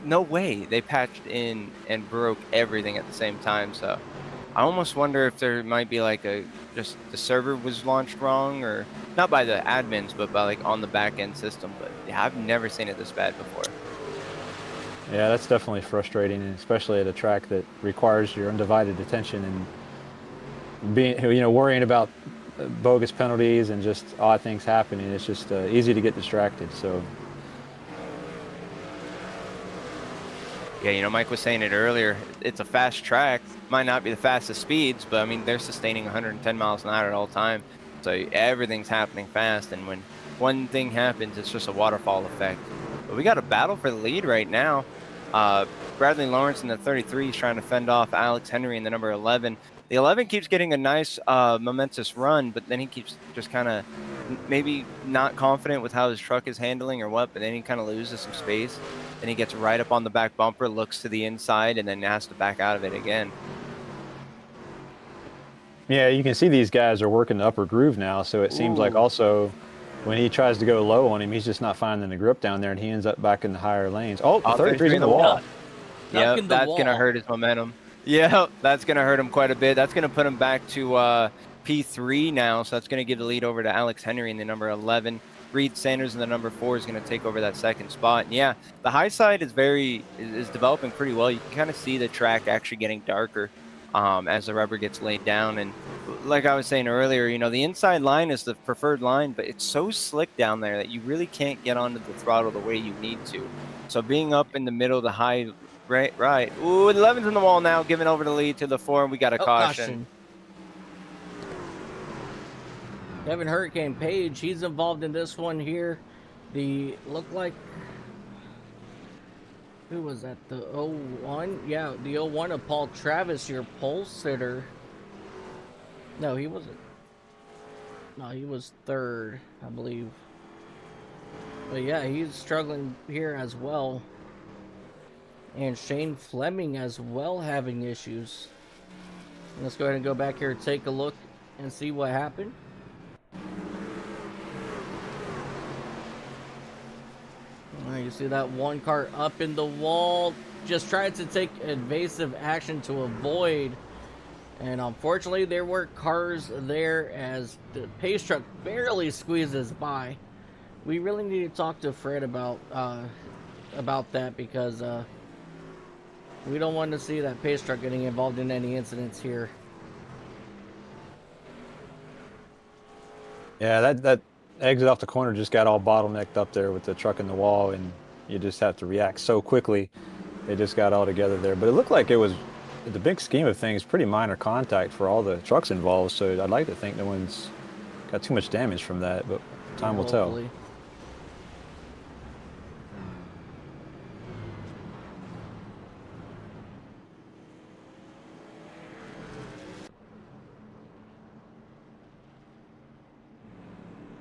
No way they patched in and broke everything at the same time, so... I almost wonder if there might be like just the server was launched wrong, or not by the admins, but by like on the back end system. But yeah, I've never seen it this bad before. Yeah, that's definitely frustrating, especially at a track that requires your undivided attention and being, worrying about bogus penalties and just odd things happening. It's just easy to get distracted. So. Yeah, Mike was saying it earlier. It's a fast track. Might not be the fastest speeds, but I mean, they're sustaining 110 miles an hour at all time. So everything's happening fast, and when one thing happens, it's just a waterfall effect. But we got a battle for the lead right now. Bradley Lawrence in the 33 is trying to fend off Alex Henry in the number 11. The 11 keeps getting a nice momentous run, but then he keeps just kind of maybe not confident with how his truck is handling or what, but then he kind of loses some space. Then he gets right up on the back bumper, looks to the inside, and then has to back out of it again. Yeah, you can see these guys are working the upper groove now, so it seems like also when he tries to go low on him, he's just not finding the grip down there, and he ends up back in the higher lanes. Oh, the 33's in the wall. Yeah, that's going to hurt his momentum. Yeah, that's going to hurt him quite a bit. That's going to put him back to P3 now, so that's going to give the lead over to Alex Henry in the number 11. Reed Sanders in the number 4 is going to take over that second spot. And yeah, the high side is developing pretty well. You can kind of see the track actually getting darker as the rubber gets laid down. And like I was saying earlier, you know, the inside line is the preferred line, but it's so slick down there that you really can't get onto the throttle the way you need to. So being up in the middle, the high right. Ooh, the 11's in the wall now, giving over the lead to the 4, and we got a caution. Kevin Hurricane Page, he's involved in this one here. Who was that? The 01? Yeah, the 01 of Paul Travis, your pole sitter. No, he wasn't. No, he was 3rd, I believe. But yeah, he's struggling here as well. And Shane Fleming as well having issues. Let's go ahead and go back here and take a look and see what happened. You see that one car up in the wall, just tried to take evasive action to avoid, and unfortunately there were cars there as the pace truck barely squeezes by. We really need to talk to Fred about that, because we don't want to see that pace truck getting involved in any incidents here. Yeah, that exit off the corner just got all bottlenecked up there with the truck in the wall, and you just have to react so quickly. It just got all together there. But it looked like it was, in the big scheme of things, pretty minor contact for all the trucks involved. So I'd like to think no one's got too much damage from that, but time will tell.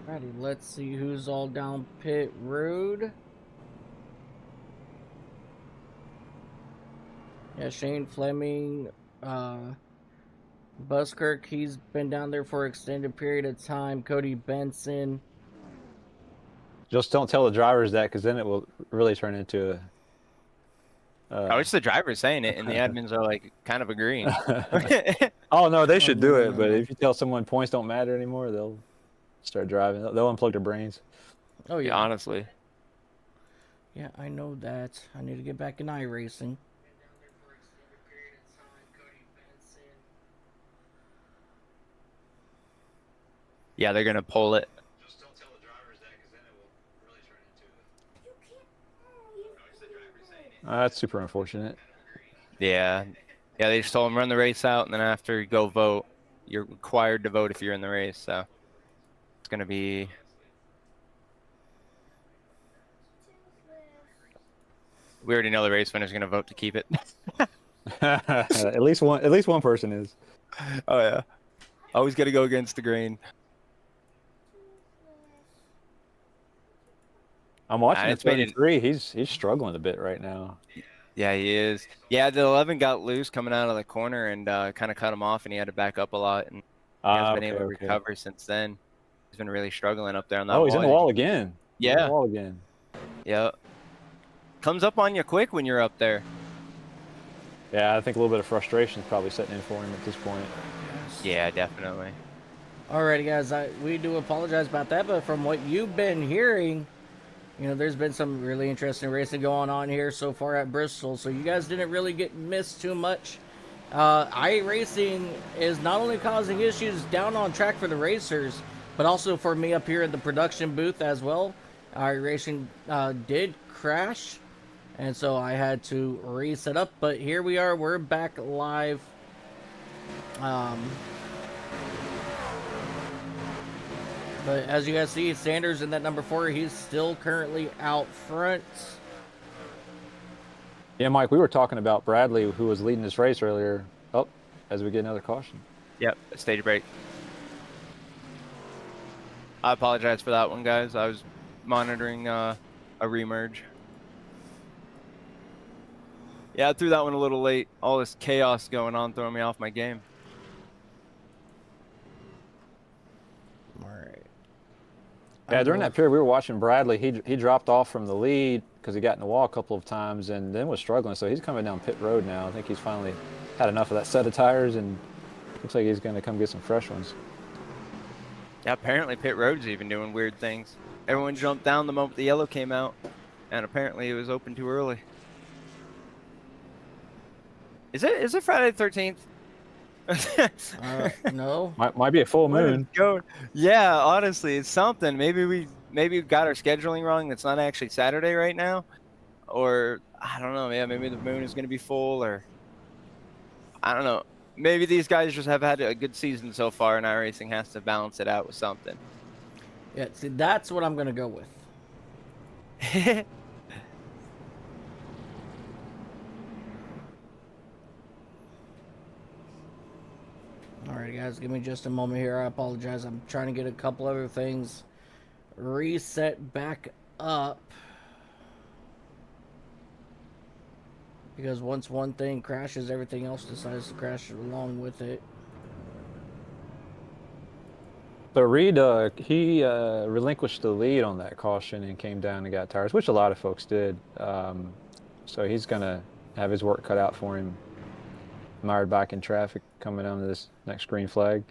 Alrighty, let's see who's all down pit road. Yeah, Shane Fleming, Buskirk, he's been down there for an extended period of time. Cody Benson. Just don't tell the drivers that, because then it will really turn into I wish the driver's saying it, and the admins are like kind of agreeing. Oh no, they should do it. But if you tell someone points don't matter anymore, they'll start driving. They'll unplug their brains. Oh yeah, honestly. Yeah, I know that. I need to get back in iRacing. Yeah, they're gonna pull it. Just don't tell the drivers that, because then it will really turn into that's super unfortunate. Yeah, they just told him run the race out, and then after you go vote, you're required to vote if you're in the race. So it's gonna be. We already know the race winner's gonna vote to keep it. At least one person is. Oh yeah, always got to go against the grain. I'm watching the 23. He's struggling a bit right now. Yeah, he is. Yeah, the 11 got loose coming out of the corner and kind of cut him off, and he had to back up a lot. And he hasn't been able to recover since then. He's been really struggling up there on that wall. Oh, he's in the wall again. Yeah. He's in the wall again. Yeah. Comes up on you quick when you're up there. Yeah, I think a little bit of frustration is probably setting in for him at this point. Yeah, definitely. Alrighty, guys, we do apologize about that, but from what you've been hearing, you know, there's been some really interesting racing going on here so far at Bristol, so you guys didn't really get missed too much. iRacing is not only causing issues down on track for the racers, but also for me up here in the production booth as well. iRacing did crash, and so I had to reset up, but here we are, we're back live. But as you guys see, Sanders in that number 4, he's still currently out front. Yeah, Mike, we were talking about Bradley, who was leading this race earlier. Oh, as we get another caution. Yep, stage break. I apologize for that one, guys. I was monitoring a remerge. Yeah, I threw that one a little late. All this chaos going on throwing me off my game. All right. Yeah, during that period, we were watching Bradley. He dropped off from the lead because he got in the wall a couple of times and then was struggling. So he's coming down pit road now. I think he's finally had enough of that set of tires and looks like he's going to come get some fresh ones. Yeah, apparently pit road's even doing weird things. Everyone jumped down the moment the yellow came out, and apparently it was open too early. Is it Friday the 13th? No. Might be a full moon. Yeah, honestly, it's something. Maybe we got our scheduling wrong. It's not actually Saturday right now, or I don't know. Yeah, maybe the moon is going to be full, or I don't know. Maybe these guys just have had a good season so far, and iRacing has to balance it out with something. Yeah, see, that's what I'm going to go with. Alright, guys, give me just a moment here. I apologize. I'm trying to get a couple other things reset back up. Because once one thing crashes, everything else decides to crash along with it. So Reed, he relinquished the lead on that caution and came down and got tires, which a lot of folks did. So he's going to have his work cut out for him. Mired back in traffic coming down to this next green flag.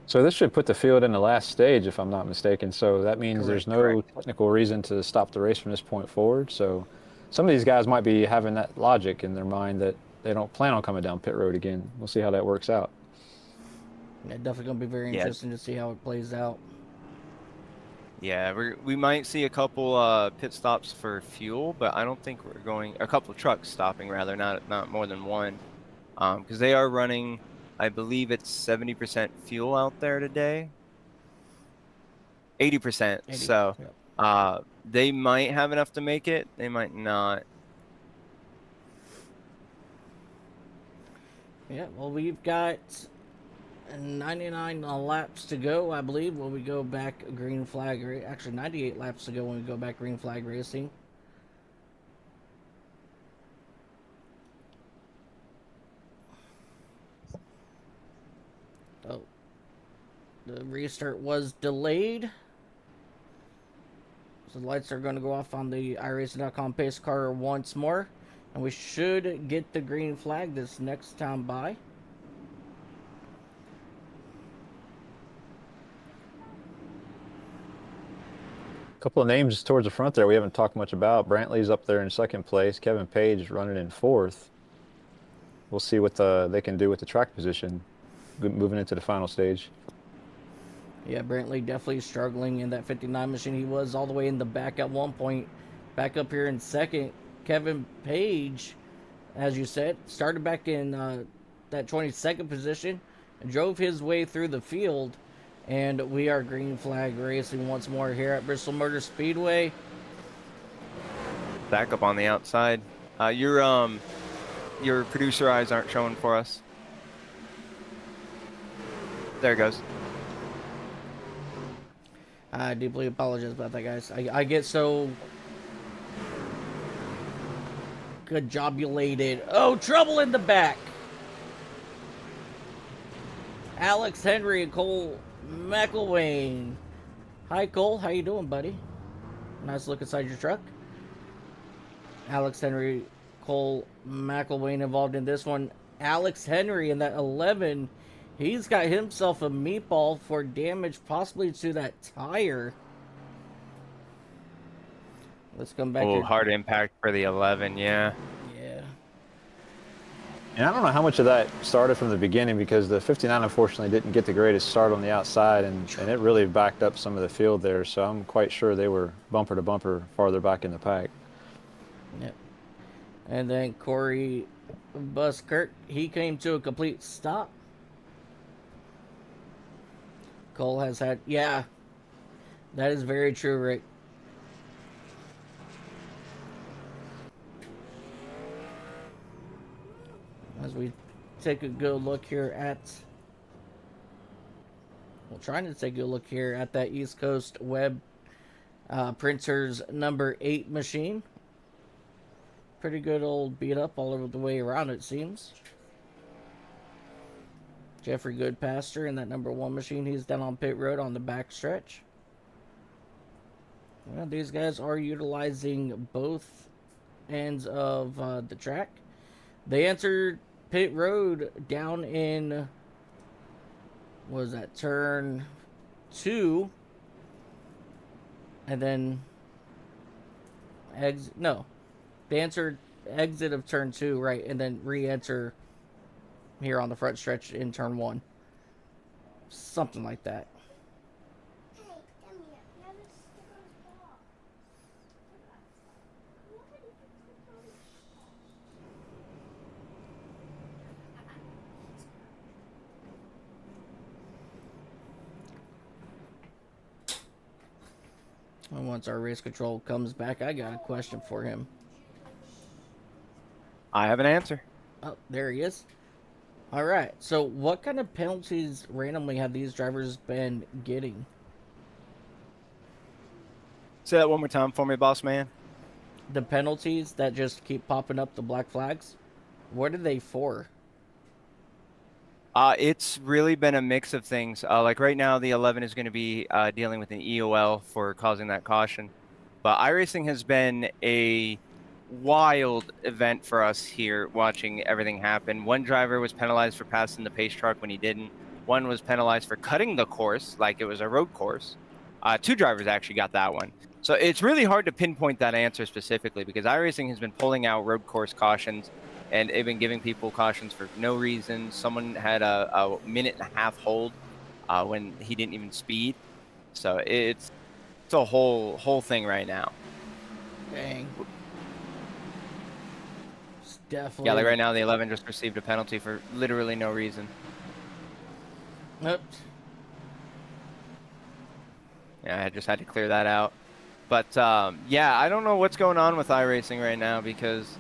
So this should put the field in the last stage, if I'm not mistaken. So that means there's no technical reason to stop the race from this point forward. So some of these guys might be having that logic in their mind that they don't plan on coming down pit road again. We'll see how that works out. Yeah, definitely going to be very interesting to see how it plays out. Yeah, we might see a couple pit stops for fuel, but I don't think we're going. A couple of trucks stopping, rather, not more than one, because they are running. I believe it's 70% fuel out there today. 80%. So, they might have enough to make it. They might not. Yeah, well, we've got 99 laps to go, I believe, when we go back green flag. Actually, 98 laps to go when we go back green flag racing. Oh, the restart was delayed. So the lights are going to go off on the iRacing.com pace car once more. And we should get the green flag this next time by. Couple of names towards the front there we haven't talked much about. Brantley's up there in second place. Kevin Page is running in fourth. We'll see what they can do with the track position moving into the final stage. Yeah, Brantley definitely struggling in that 59 machine. He was all the way in the back at one point. Back up here in second. Kevin Page, as you said, started back in that 22nd position and drove his way through the field. And we are green flag racing once more here at Bristol Motor Speedway. Back up on the outside. Your producer eyes aren't showing for us. There it goes. I deeply apologize about that, guys. I get so good jobulated. Oh, trouble in the back. Alex Henry and Cole McElwain. Hi, Cole. How you doing, buddy? Nice look inside your truck. Alex Henry, Cole McElwain involved in this one. Alex Henry in that 11. He's got himself a meatball for damage possibly to that tire. Let's come back. Oh, hard impact for the 11, yeah. Yeah. And I don't know how much of that started from the beginning because the 59 unfortunately didn't get the greatest start on the outside and it really backed up some of the field there. So I'm quite sure they were bumper to bumper farther back in the pack. Yep. And then Corey Buskirk, he came to a complete stop. Cole has had, yeah, that is very true, Rick. As we take a good look here at, well, trying to take a look here at that East Coast Web Printers number 8 machine. Pretty good old beat up all over the way around, it seems. Jeffrey Goodpaster in that number 1 machine. He's down on pit road on the back stretch. Well, these guys are utilizing both ends of the track. They entered pit road down in, what was that, turn 2, and then they entered exit of turn 2, right, and then re-enter here on the front stretch in turn 1, something like that. And once our race control comes back, I got a question for him. I have an answer. Oh, there he is. All right. So what kind of penalties randomly have these drivers been getting? Say that one more time for me, boss man. The penalties that just keep popping up, the black flags, what are they for? It's really been a mix of things. Like right now, the 11 is going to be dealing with an EOL for causing that caution. But iRacing has been a wild event for us here, watching everything happen. One driver was penalized for passing the pace truck when he didn't. One was penalized for cutting the course like it was a road course. 2 drivers actually got that one. So it's really hard to pinpoint that answer specifically because iRacing has been pulling out road course cautions, and they've been giving people cautions for no reason. Someone had a minute and a half hold when he didn't even speed. So it's a whole thing right now. Dang. It's definitely. Yeah, like right now the 11 just received a penalty for literally no reason. Oops. Yeah, I just had to clear that out. But yeah, I don't know what's going on with iRacing right now because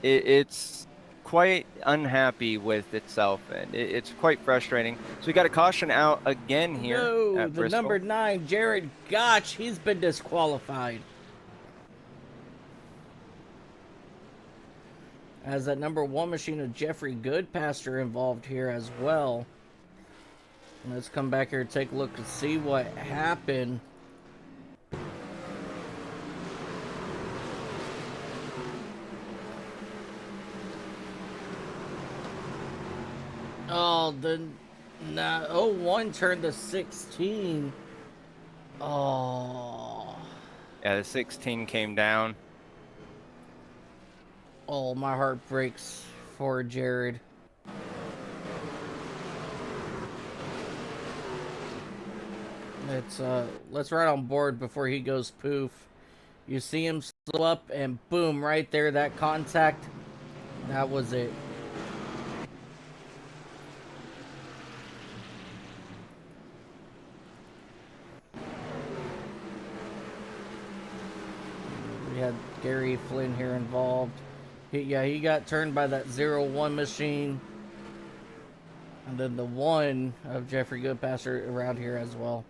it's quite unhappy with itself, and it's quite frustrating. So we got a caution out again here. No, at the Bristol. number 9, Jared Gotch, he's been disqualified. As that number 1 machine of Jeffrey Goodpaster involved here as well. Let's come back here and take a look and see what happened. Oh, the 01 turned to 16. Oh. Yeah, the 16 came down. Oh, my heart breaks for Jared. Let's ride on board before he goes poof. You see him slow up and boom, right there, that contact. That was it. We had Gary Flynn here involved. He got turned by that 01 machine. And then the 1 of Jeffrey Goodpaster around here as well.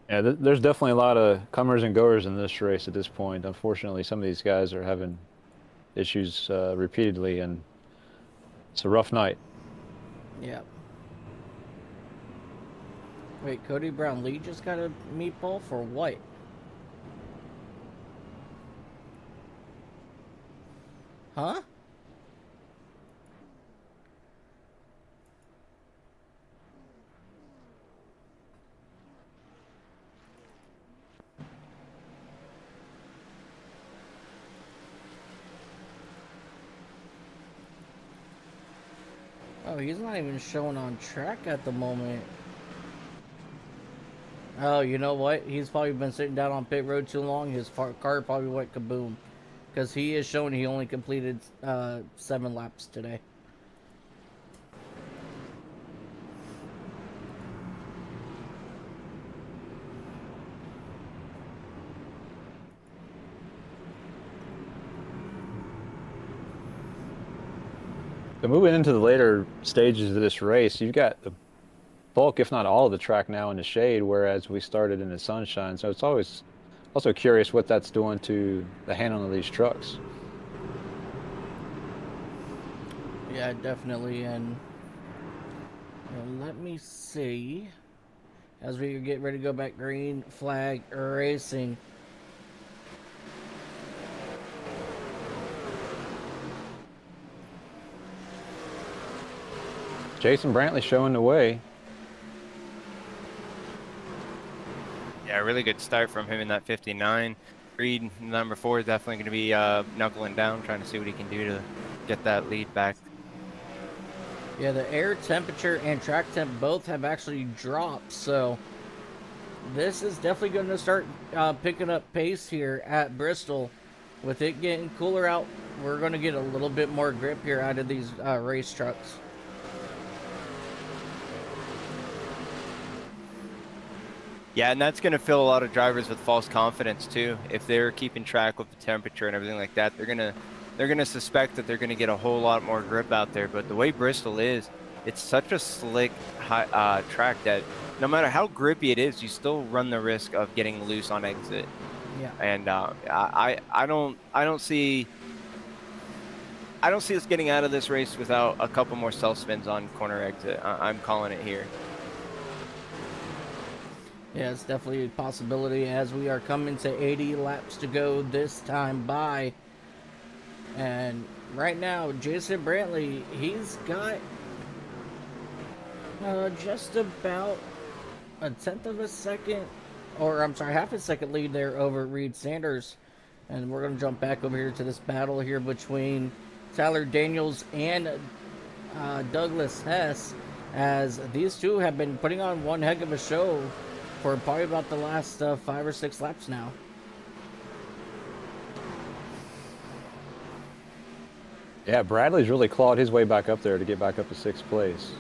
Yeah, there's definitely a lot of comers and goers in this race at this point. Unfortunately, some of these guys are having issues repeatedly, and it's a rough night. Yeah. Wait, Cody Brown Lee just got a meatball for what? Huh? Oh, he's not even showing on track at the moment. Oh, you know what? He's probably been sitting down on pit road too long. His car probably went kaboom. because he is showing he only completed 7 laps today. So moving into the later stages of this race, you've got the bulk, if not all of the track now in the shade, whereas we started in the sunshine. So it's always also curious what that's doing to the handling of these trucks. Yeah, definitely. And let me see. As we get ready to go back, green flag racing. Jason Brantley showing the way. Yeah, really good start from him in that 59. Reed, number 4, is definitely going to be knuckling down, trying to see what he can do to get that lead back. Yeah, the air temperature and track temp both have actually dropped, so this is definitely going to start picking up pace here at Bristol. With it getting cooler out, we're going to get a little bit more grip here out of these race trucks. Yeah, and that's going to fill a lot of drivers with false confidence too. If they're keeping track with the temperature and everything like that, they're gonna suspect that they're gonna get a whole lot more grip out there. But the way Bristol is, it's such a slick track that no matter how grippy it is, you still run the risk of getting loose on exit. Yeah. And I don't see us getting out of this race without a couple more self spins on corner exit. I'm calling it here. Yeah, it's definitely a possibility as we are coming to 80 laps to go this time by. And right now, Jason Brantley, he's got just about a tenth of a second, or I'm sorry, half a second lead there over Reed Sanders. And we're going to jump back over here to this battle here between Tyler Daniels and Douglas Hess, as these two have been putting on one heck of a show for probably about the last 5 or 6 laps now. Yeah, Bradley's really clawed his way back up there to get back up to 6th place.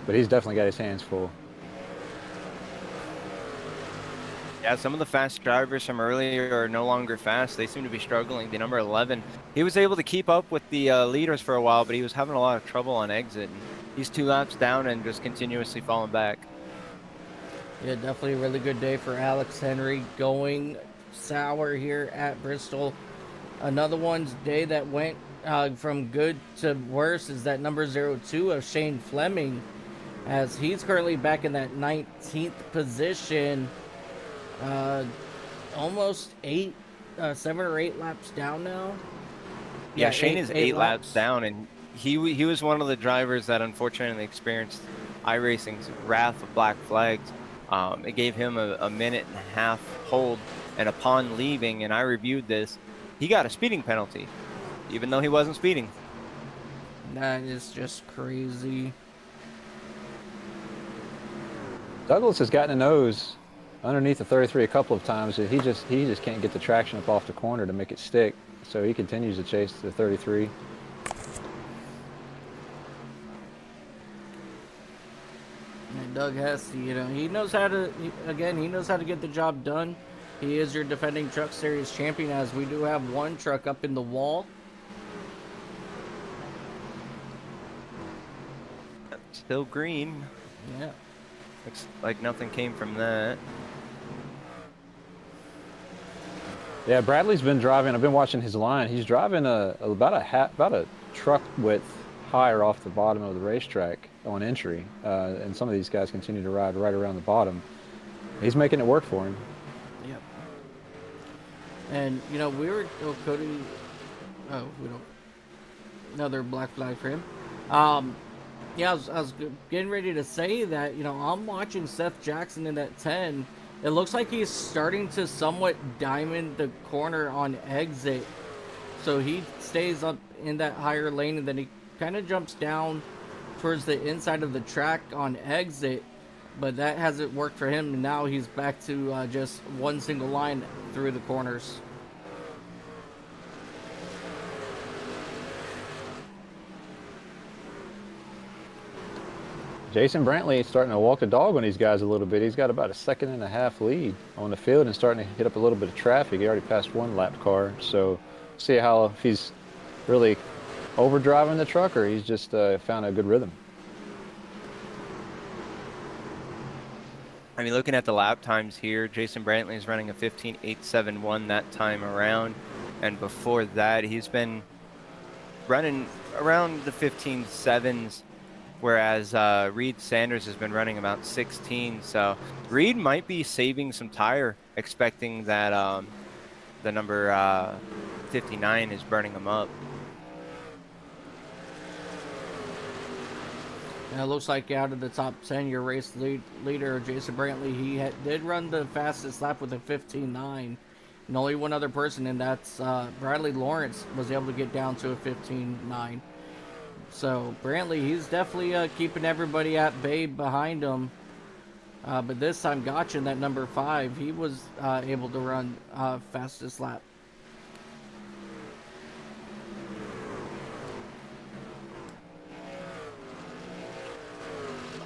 But he's definitely got his hands full. Yeah, some of the fast drivers from earlier are no longer fast. They seem to be struggling. The number 11, he was able to keep up with the leaders for a while, but he was having a lot of trouble on exit. And he's 2 laps down and just continuously falling back. Yeah, definitely a really good day for Alex Henry, going sour here at Bristol. Another one's day that went from good to worse is that number 02 of Shane Fleming, as he's currently back in that 19th position, almost 7 or 8 laps down now. Yeah, Shane is 8 laps down, and he was one of the drivers that unfortunately experienced iRacing's wrath of black flags. It gave him a minute and a half hold, and upon leaving, and I reviewed this, he got a speeding penalty, even though he wasn't speeding. That is just crazy. Douglas has gotten a nose underneath the 33 a couple of times, and he just can't get the traction up off the corner to make it stick, so he continues to chase the 33. And Doug Hess, he knows how to, he knows how to get the job done. He is your defending Truck Series champion, as we do have one truck up in the wall. Still green. Yeah. Looks like nothing came from that. Yeah, Bradley's been driving. I've been watching his line. He's driving about a truck width higher off the bottom of the racetrack on entry, and some of these guys continue to ride right around the bottom. He's making it work for him. Yep. And we were Cody. Oh, we don't. Another black flag for him. Yeah, I was getting ready to say that I'm watching Seth Jackson in that 10. It looks like he's starting to somewhat diamond the corner on exit. So he stays up in that higher lane, and then he kind of jumps down towards the inside of the track on exit. But that hasn't worked for him, and now he's back to just one single line through the corners. Jason Brantley is starting to walk the dog on these guys a little bit. He's got about a 1.5 second lead on the field and starting to hit up a little bit of traffic. He already passed one lapped car. So see how if he's really overdriving the truck or he's just found a good rhythm. I mean, looking at the lap times here, Jason Brantley is running a 15.871 that time around. And before that, he's been running around the 15.7s. Whereas Reed Sanders has been running about 16, so Reed might be saving some tire, expecting that the number 59 is burning him up. And it looks like out of the top 10, your race leader, Jason Brantley, he did run the fastest lap with a 15.9. And only one other person, and that's Bradley Lawrence, was able to get down to a 15.9. So Brantley, he's definitely keeping everybody at bay behind him. But this time, Gotcha, that number 5, he was able to run fastest lap.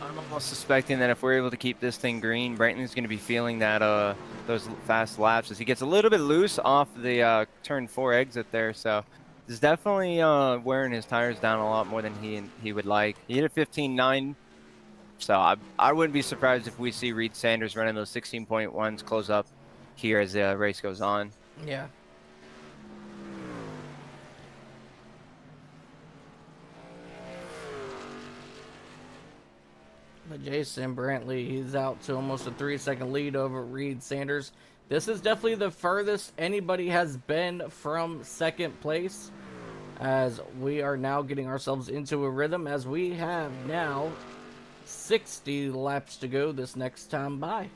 I'm almost suspecting that if we're able to keep this thing green, Brantley's going to be feeling that those fast laps as he gets a little bit loose off the turn 4 exit there. So he's definitely wearing his tires down a lot more than he would like. He hit a 15.9, so I wouldn't be surprised if we see Reed Sanders running those 16.1s close up here as the race goes on. Yeah. But Jason Brantley, he's out to almost a 3-second lead over Reed Sanders. This is definitely the furthest anybody has been from second place, as we are now getting ourselves into a rhythm, as we have now 60 laps to go this next time by.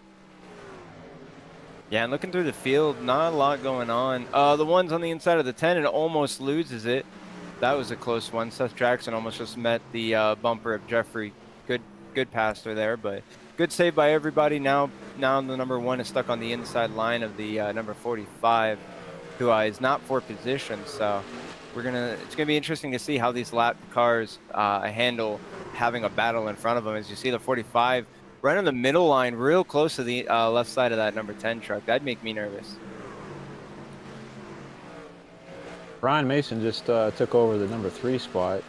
Yeah, and looking through the field, not a lot going on. The ones on the inside of the 10, it almost loses it. That was a close one. Seth Jackson almost just met the bumper of Jeffrey. Good pass through there, but good save by everybody. Now the number 1 is stuck on the inside line of the number 45, who is not for position. So it's gonna be interesting to see how these lap cars handle having a battle in front of them. As you see the 45 right on the middle line, real close to the left side of that number 10 truck. That'd make me nervous. Brian Mason just took over the number 3 spot,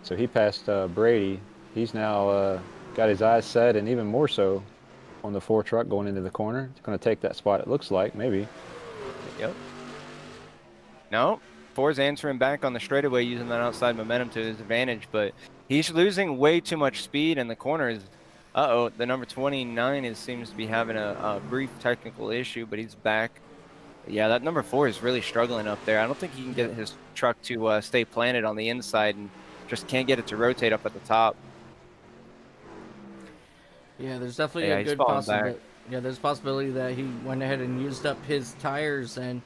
so he passed Brady. He's now got his eyes set, and even more so, on the 4 truck going into the corner. It's going to take that spot, it looks like, maybe. Yep. No, 4's answering back on the straightaway, using that outside momentum to his advantage, but he's losing way too much speed in the corners. Uh-oh, the number 29 seems to be having a brief technical issue, but he's back. Yeah, that number 4 is really struggling up there. I don't think he can get his truck to stay planted on the inside, and just can't get it to rotate up at the top. Yeah, there's definitely a good possibility. Yeah, there's a possibility that he went ahead and used up his tires. And,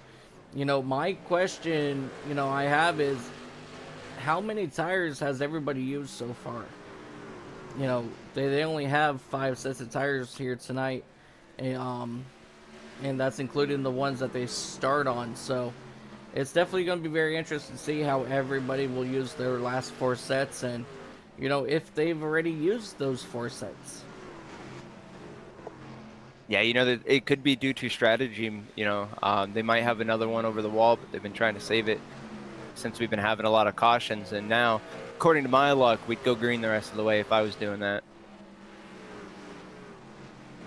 my question, I have is, how many tires has everybody used so far? They only have 5 sets of tires here tonight, and that's including the ones that they start on. So it's definitely going to be very interesting to see how everybody will use their last 4 sets, and if they've already used those 4 sets. Yeah, it could be due to strategy. They might have another one over the wall, but they've been trying to save it since we've been having a lot of cautions. And now, according to my luck, we'd go green the rest of the way if I was doing that.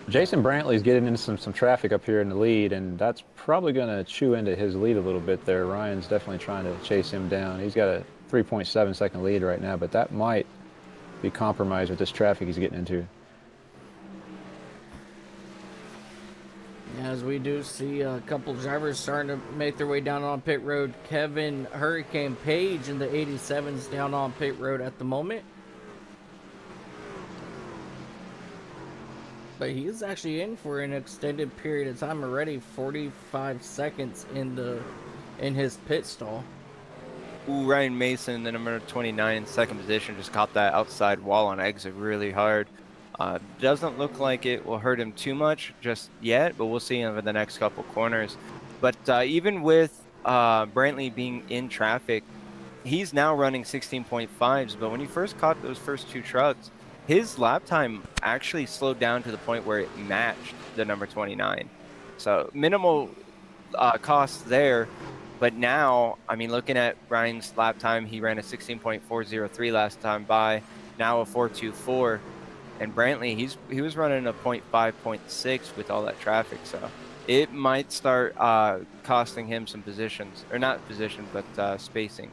Jason Brantley's getting into some traffic up here in the lead, and that's probably going to chew into his lead a little bit there. Ryan's definitely trying to chase him down. He's got a 3.7 second lead right now, but that might be compromised with this traffic he's getting into. As we do see a couple drivers starting to make their way down on pit road. Kevin Hurricane Page in the 87s down on pit road at the moment. But he is actually in for an extended period of time already, 45 seconds in his pit stall. Ooh, Ryan Mason, the number 29 in second position, just caught that outside wall on exit really hard. Doesn't look like it will hurt him too much just yet, but we'll see over the next couple corners. But even with Brantley being in traffic, he's now running 16.5s. But when he first caught those first 2 trucks, his lap time actually slowed down to the point where it matched the number 29. So minimal costs there. But now, I mean, looking at Ryan's lap time, he ran a 16.403 last time by, now a 4.24. And Brantley, he was running a 0.5.6 with all that traffic. So it might start costing him some positions, or not position, but spacing.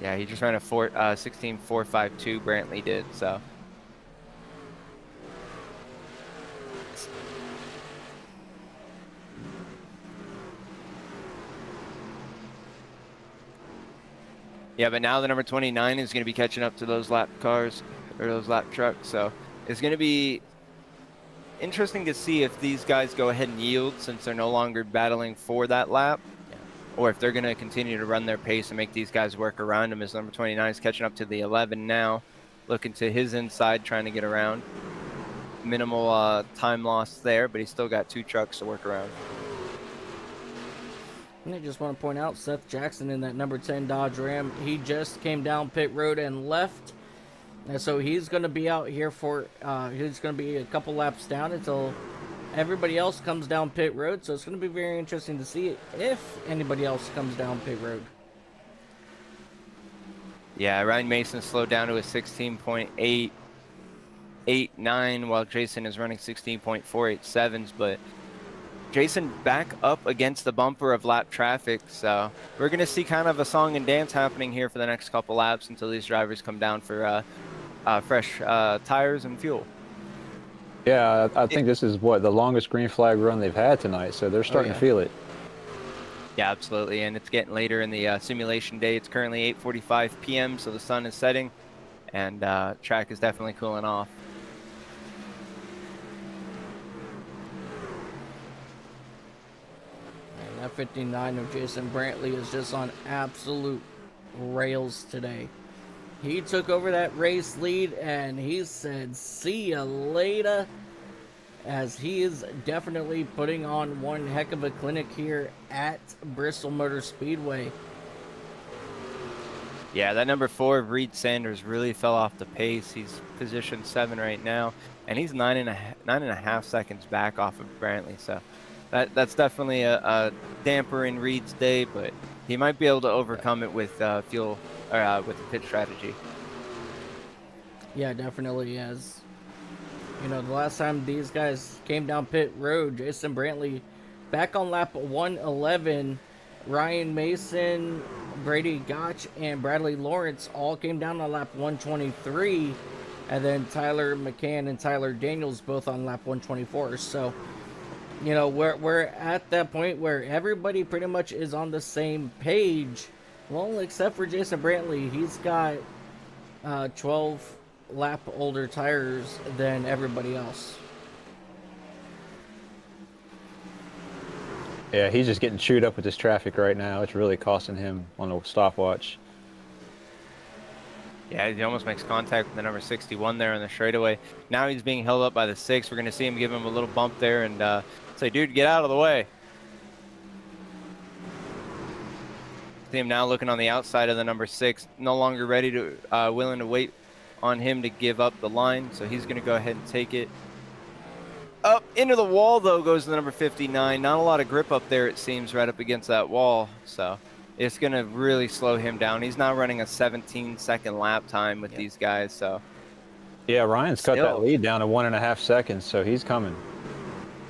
Yeah, he just ran a 16.452, Brantley did, so. Yeah, but now the number 29 is going to be catching up to those lap cars, or those lap trucks, so it's going to be interesting to see if these guys go ahead and yield since they're no longer battling for that lap, or if they're going to continue to run their pace and make these guys work around them, as number 29 is catching up to the 11 now, looking to his inside, trying to get around. Minimal time loss there, but he's still got 2 trucks to work around. And I just want to point out Seth Jackson in that number 10 Dodge Ram. He just came down pit road and left. And so he's going to be out here for, he's going to be a couple laps down until everybody else comes down pit road. So it's going to be very interesting to see if anybody else comes down pit road. Yeah, Ryan Mason slowed down to a 16.889 while Jason is running 16.487s, but Jason back up against the bumper of lap traffic, so we're going to see kind of a song and dance happening here for the next couple laps until these drivers come down for fresh tires and fuel. Yeah, I think this is the longest green flag run they've had tonight, so they're starting to feel it. Yeah, absolutely, and it's getting later in the simulation day. It's currently 8:45 p.m., so the sun is setting, and track is definitely cooling off. That 59 of Jason Brantley is just on absolute rails today. He took over that race lead and he said, "See ya later," as he is definitely putting on one heck of a clinic here at Bristol Motor Speedway. Yeah, that number 4 of Reed Sanders really fell off the pace. He's position 7 right now, and he's 9.5 seconds back off of Brantley, so that's definitely a damper in Reed's day, but he might be able to overcome it with fuel, or with the pit strategy. Yeah, definitely. As you know, the last time these guys came down pit road, Jason Brantley back on lap 111, Ryan Mason, Brady Gotch, and Bradley Lawrence all came down on lap 123, and then Tyler McCann and Tyler Daniels both on lap 124. So, you know, we're at that point where everybody pretty much is on the same page. Well, except for Jason Brantley. He's got 12 lap older tires than everybody else. Yeah, he's just getting chewed up with this traffic right now. It's really costing him on the stopwatch. Yeah, he almost makes contact with the number 61 there on the straightaway. Now he's being held up by the 6. We're going to see him give him a little bump there and say, "Dude, get out of the way." See him now looking on the outside of the number 6, no longer ready to, willing to wait on him to give up the line. So he's going to go ahead and take it. Up into the wall, though, goes the number 59. Not a lot of grip up there, it seems, right up against that wall. So it's going to really slow him down. He's now running a 17-second lap time with these guys. So yeah, Ryan's cut that lead down to 1.5 seconds, so he's coming.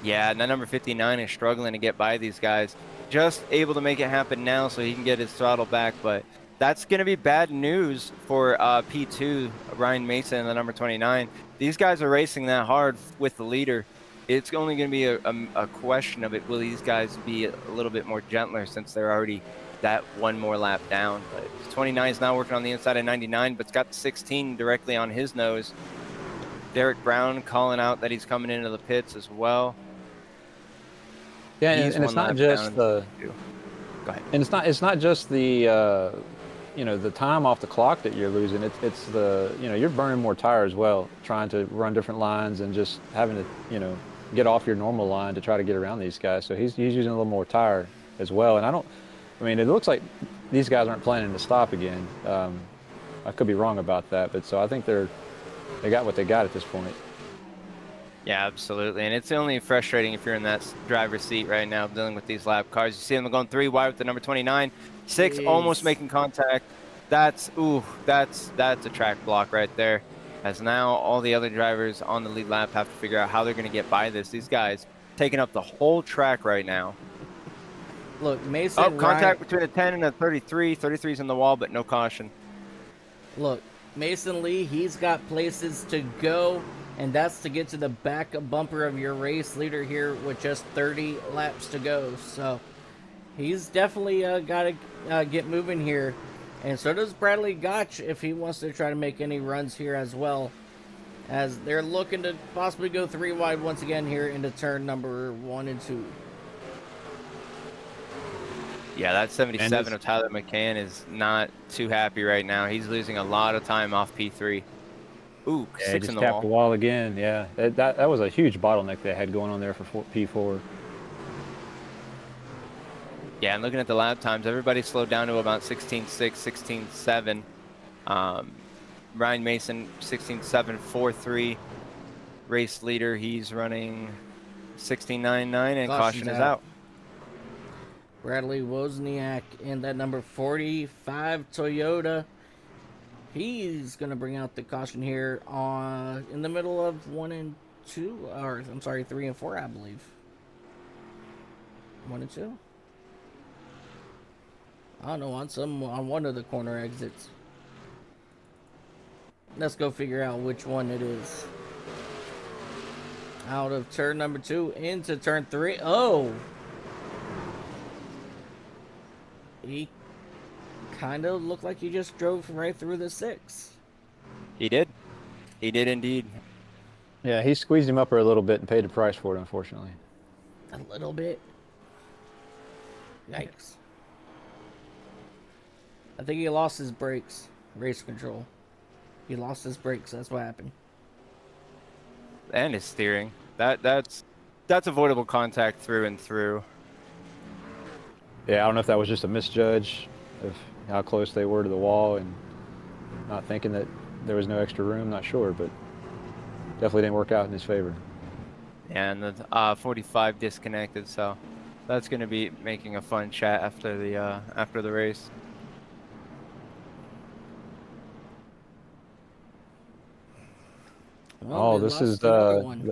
Yeah, and that number 59 is struggling to get by these guys. Just able to make it happen now so he can get his throttle back, but that's going to be bad news for P2, Ryan Mason, and the number 29. These guys are racing that hard with the leader. It's only going to be a question of it. Will these guys be a little bit more gentler since they're already that one more lap down? But 29 is now working on the inside of 99, but it's got the 16 directly on his nose. Derek Brown calling out that he's coming into the pits as well. Yeah, and it's not just the. Go ahead. And it's not just the the time off the clock that you're losing. It's the you're burning more tire as well, trying to run different lines and just having to get off your normal line to try to get around these guys. So he's using a little more tire as well. And it looks like these guys aren't planning to stop again. I could be wrong about that, but so I think they got what they got at this point. Yeah, absolutely. And it's only frustrating if you're in that driver's seat right now dealing with these lap cars. You see them going 3 wide with the number 29. 6 almost Jeez. making contact. That's a track block right there. As now all the other drivers on the lead lap have to figure out how they're going to get by this. These guys taking up the whole track right now. Look, Mason. Oh, contact Ryan, between a 10 and a 33. 33's in the wall, but no caution. look, Mason Lee, he's got places to go, and that's to get to the back bumper of your race leader here with just 30 laps to go. So he's definitely got to get moving here. And so does Bradley Gotch if he wants to try to make any runs here as well, as they're looking to possibly go 3 wide once again here into turn number 1 and 2. Yeah, that 77 of Tyler McCann is not too happy right now. He's losing a lot of time off P3. Ooh, Yeah, 6 just in the tapped the wall. wall again. Yeah, that was a huge bottleneck they had going on there for P4. Yeah, and looking at the lap times, everybody slowed down to about 16.6, 16.7. Ryan Mason, 16.7, 4.3. Race leader, he's running 16.99, and caution is out. Bradley Wozniak in that number 45 Toyota. He's going to bring out the caution here in the middle of 1 and 2, or I'm sorry, 3 and 4, I believe. 1 and 2? I don't know, on one of the corner exits. Let's go figure out which one it is. Out of turn number 2 into turn 3. Oh! He kind of looked like he just drove right through the 6. He did. He did indeed. Yeah, he squeezed him up a little bit and paid the price for it, unfortunately. A little bit. Yikes. I think he lost his brakes. Race control. He lost his brakes. That's what happened. And his steering. That's avoidable contact through and through. Yeah, I don't know if that was just a misjudge of how close they were to the wall and not thinking that there was no extra room. Not sure, but definitely didn't work out in his favor. And the 45 disconnected, so that's going to be making a fun chat after the race. Well, Oh, they this lost is another one.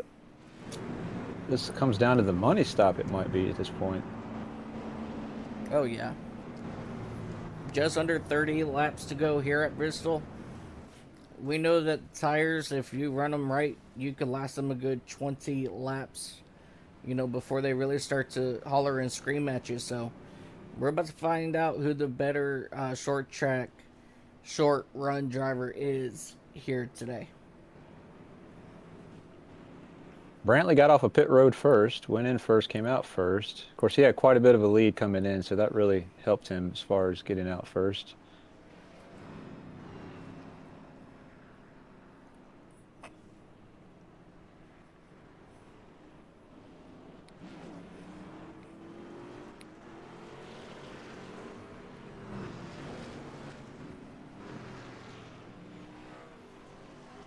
this comes down to the money stop. It might be at this point. Oh, yeah. Just under 30 laps to go here at Bristol. We know that tires, if you run them right, you could last them a good 20 laps, before they really start to holler and scream at you. So we're about to find out who the better short track, short run driver is here today. Brantley got off a pit road first, went in first, came out first. Of course, he had quite a bit of a lead coming in, so that really helped him as far as getting out first.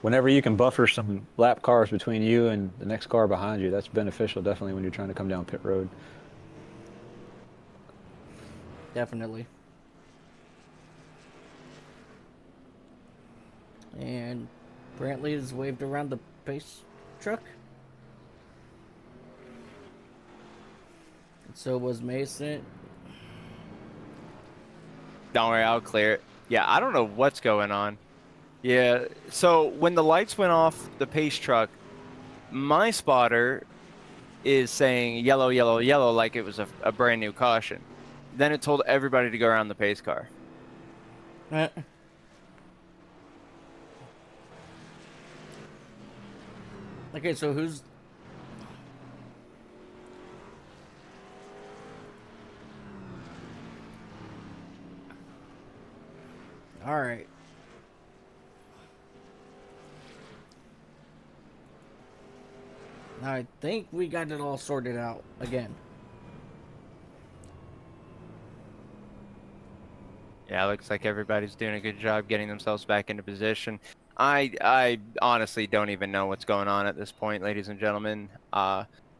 Whenever you can buffer some lap cars between you and the next car behind you, that's beneficial, definitely, when you're trying to come down pit road. Definitely. And Brantley has waved around the pace truck. And so was Mason. Don't worry, I'll clear it. Yeah, I don't know what's going on. Yeah, so when the lights went off the pace truck, my spotter is saying yellow, yellow, yellow like it was a brand new caution. Then it told everybody to go around the pace car. Okay, so who's... All right. I think we got it all sorted out again. Yeah, looks like everybody's doing a good job getting themselves back into position. I honestly don't even know what's going on at this point, ladies and gentlemen.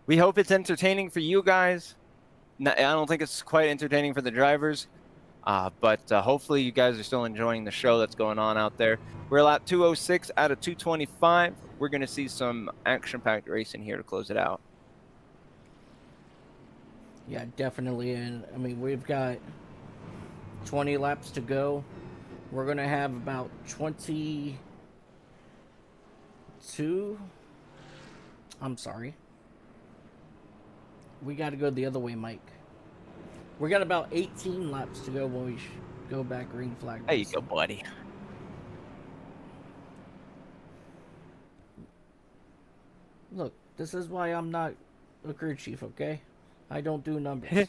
We hope it's entertaining for you guys. I don't think it's quite entertaining for the drivers, but hopefully you guys are still enjoying the show that's going on out there. We're lap 206 out of 225. We're going to see some action-packed racing here to close it out. Yeah, definitely. And I mean, we've got 20 laps to go. We're going to have about 22. I'm sorry. We got to go the other way, Mike. We got about 18 laps to go when we go back green flag. There you go, buddy. Look, this is why I'm not a crew chief, okay? I don't do numbers.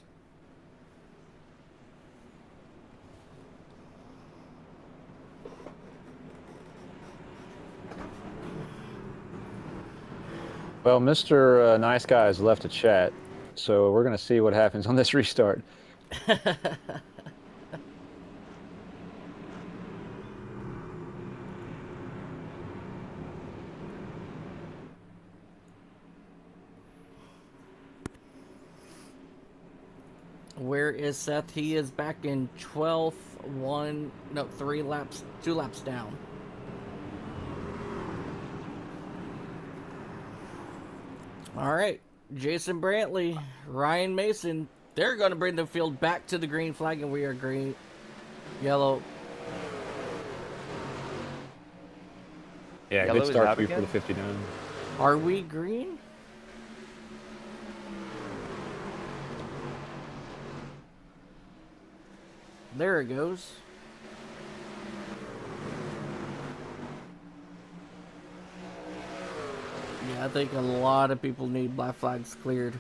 Well, Mr. Nice Guy has left a chat, so we're going to see what happens on this restart. Where is Seth? He is back in 12th, 2 laps down. All right, Jason Brantley, Ryan Mason, they're going to bring the field back to the green flag, and we are green, yellow. Yeah, Yellow good is start out for you for again? the 59. Are we green? There it goes. Yeah, I think a lot of people need black flags cleared.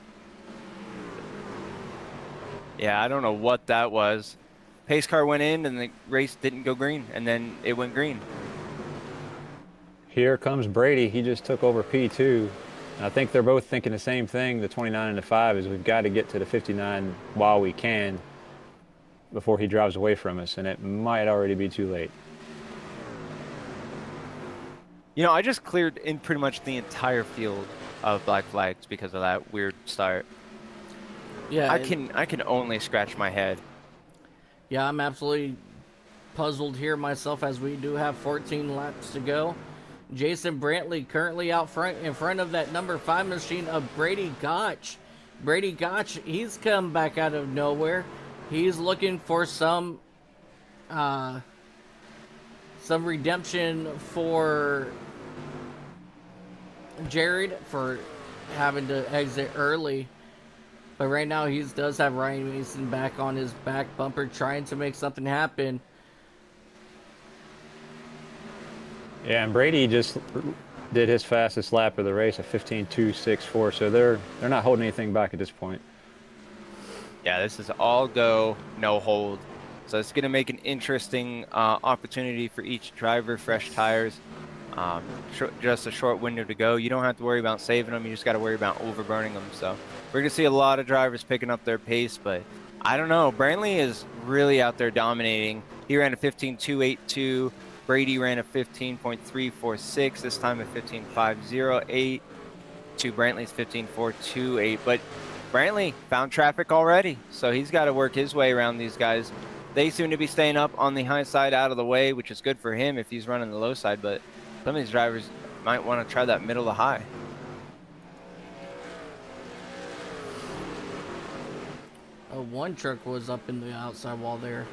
Yeah, I don't know what that was. Pace car went in and the race didn't go green, and then it went green. Here comes Brady. He just took over P2. And I think they're both thinking the same thing, the 29 and the 5, is we've got to get to the 59 while we can before he drives away from us, and it might already be too late. You know, I just cleared in pretty much the entire field of black flags because of that weird start. Yeah, I can only scratch my head. Yeah, I'm absolutely puzzled here myself as we do have 14 laps to go. Jason Brantley currently out front in front of that number 5 machine of Brady Gotch. Brady Gotch, he's come back out of nowhere. He's looking for some redemption for Jared for having to exit early. But right now he does have Ryan Mason back on his back bumper trying to make something happen. Yeah, and Brady just did his fastest lap of the race at 15.264, so they're not holding anything back at this point. Yeah, this is all go, no hold. So it's going to make an interesting opportunity for each driver, fresh tires. Just a short window to go. You don't have to worry about saving them. You just got to worry about overburning them. So we're going to see a lot of drivers picking up their pace, but I don't know. Brantley is really out there dominating. He ran a 15.282. Brady ran a 15.346, this time a 15.508 to Brantley's 15.428. But Brantley found traffic already, so he's got to work his way around these guys. They seem to be staying up on the high side out of the way, which is good for him if he's running the low side, but some of these drivers might want to try that middle to high. One truck was up in the outside wall there.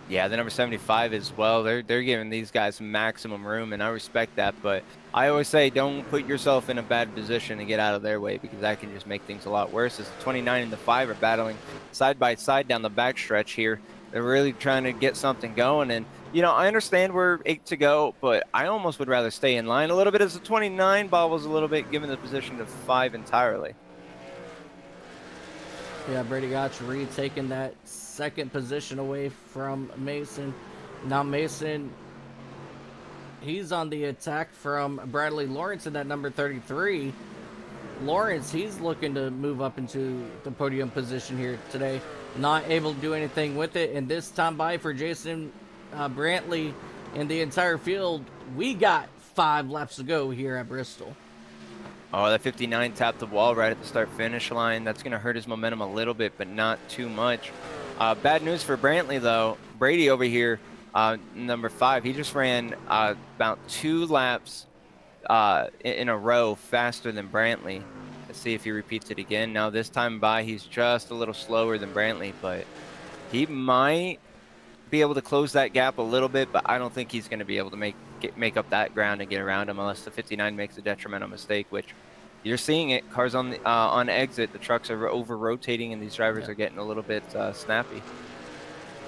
Yeah, the number 75 as well. They're giving these guys maximum room, and I respect that. But I always say don't put yourself in a bad position to get out of their way, because that can just make things a lot worse. As the 29 and the 5 are battling side by side down the backstretch here. They're really trying to get something going. And, you know, I understand we're 8 to go, but I almost would rather stay in line a little bit as the 29 bobbles a little bit, given the position of 5 entirely. Yeah, Brady Gotch retaking that second position away from Mason. Now Mason, he's on the attack from Bradley Lawrence in that number 33. Lawrence, he's looking to move up into the podium position here today. not able to do anything with it. And this time by for Jason Brantley and the entire field, we got 5 laps to go here at Bristol. Oh, that 59 tapped the wall right at the start-finish line. That's going to hurt his momentum a little bit, but not too much. Bad news for Brantley, though. Brady over here, number 5, he just ran about 2 laps in a row faster than Brantley. Let's see if he repeats it again. Now, this time by, he's just a little slower than Brantley, but he might be able to close that gap a little bit, but I don't think he's going to be able to make up that ground and get around him unless the 59 makes a detrimental mistake, which you're seeing it. Cars on exit, the trucks are over rotating, and these drivers are getting a little bit snappy.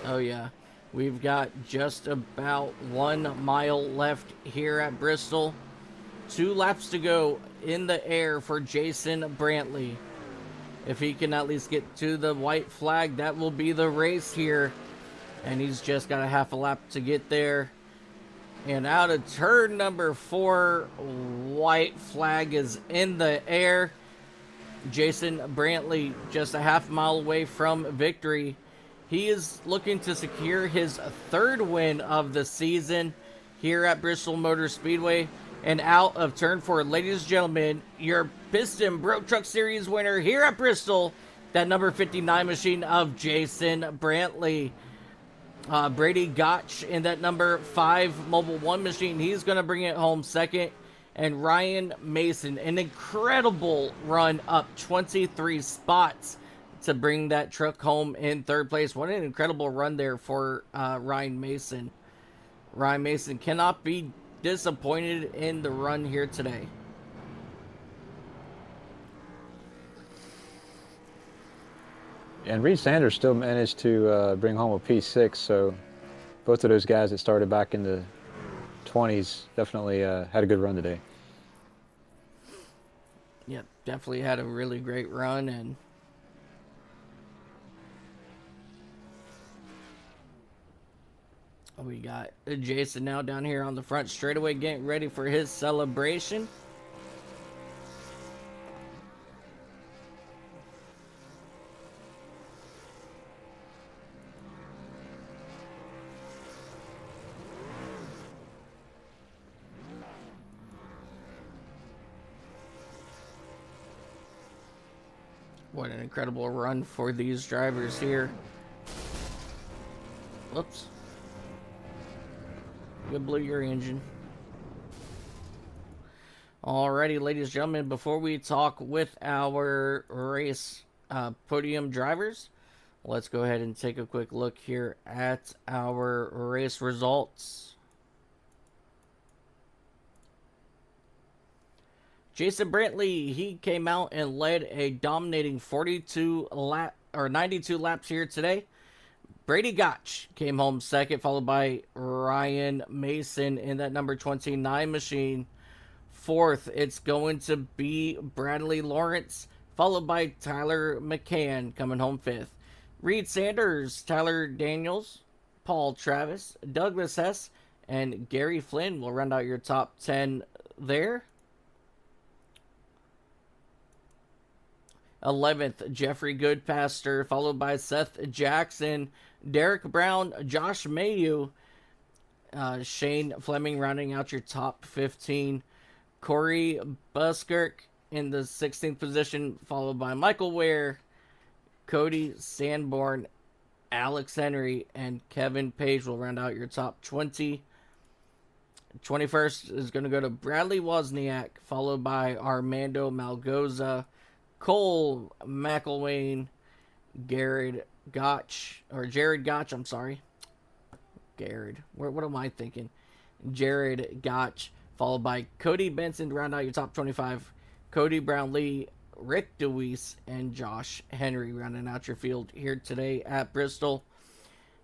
Oh yeah, we've got just about 1 mile left here at Bristol. 2 laps to go in the air for Jason Brantley. If he can at least get to the white flag, that will be the race here. And he's just got a half a lap to get there. And out of turn number 4, white flag is in the air. Jason Brantley just a half mile away from victory. He is looking to secure his 3rd win of the season here at Bristol Motor Speedway. And out of turn 4, ladies and gentlemen, your Piston Bro Truck Series winner here at Bristol, that number 59 machine of Jason Brantley. Brady Gotch in that number 5 Mobile 1 machine. He's going to bring it home second. And Ryan Mason, an incredible run up 23 spots to bring that truck home in 3rd place. What an incredible run there for Ryan Mason. Ryan Mason cannot be disappointed in the run here today. And Reed Sanders still managed to bring home a P6, so both of those guys that started back in the 20s definitely had a good run today. Yep, definitely had a really great run. And we got Jason now down here on the front straightaway getting ready for his celebration. What an incredible run for these drivers here. Whoops. You blew your engine. Alrighty, ladies and gentlemen, before we talk with our race podium drivers, let's go ahead and take a quick look here at our race results. Jason Brantley, he came out and led a dominating 92 laps here today. Brady Gotch came home second, followed by Ryan Mason in that number 29 machine. 4th, it's going to be Bradley Lawrence, followed by Tyler McCann coming home 5th. Reed Sanders, Tyler Daniels, Paul Travis, Douglas Hess, and Gary Flynn will round out your top 10 there. 11th, Jeffrey Goodpaster, followed by Seth Jackson, Derek Brown, Josh Mayu, Shane Fleming rounding out your top 15. Corey Buskirk in the 16th position, followed by Michael Ware, Cody Sanborn, Alex Henry, and Kevin Page will round out your top 20. 21st is going to go to Bradley Wozniak, followed by Armando Malgoza, Cole McElwain, Jared Gotch, I'm sorry. What am I thinking? Jared Gotch, followed by Cody Benson to round out your top 25. Cody Brownlee, Rick DeWeese, and Josh Henry rounding out your field here today at Bristol.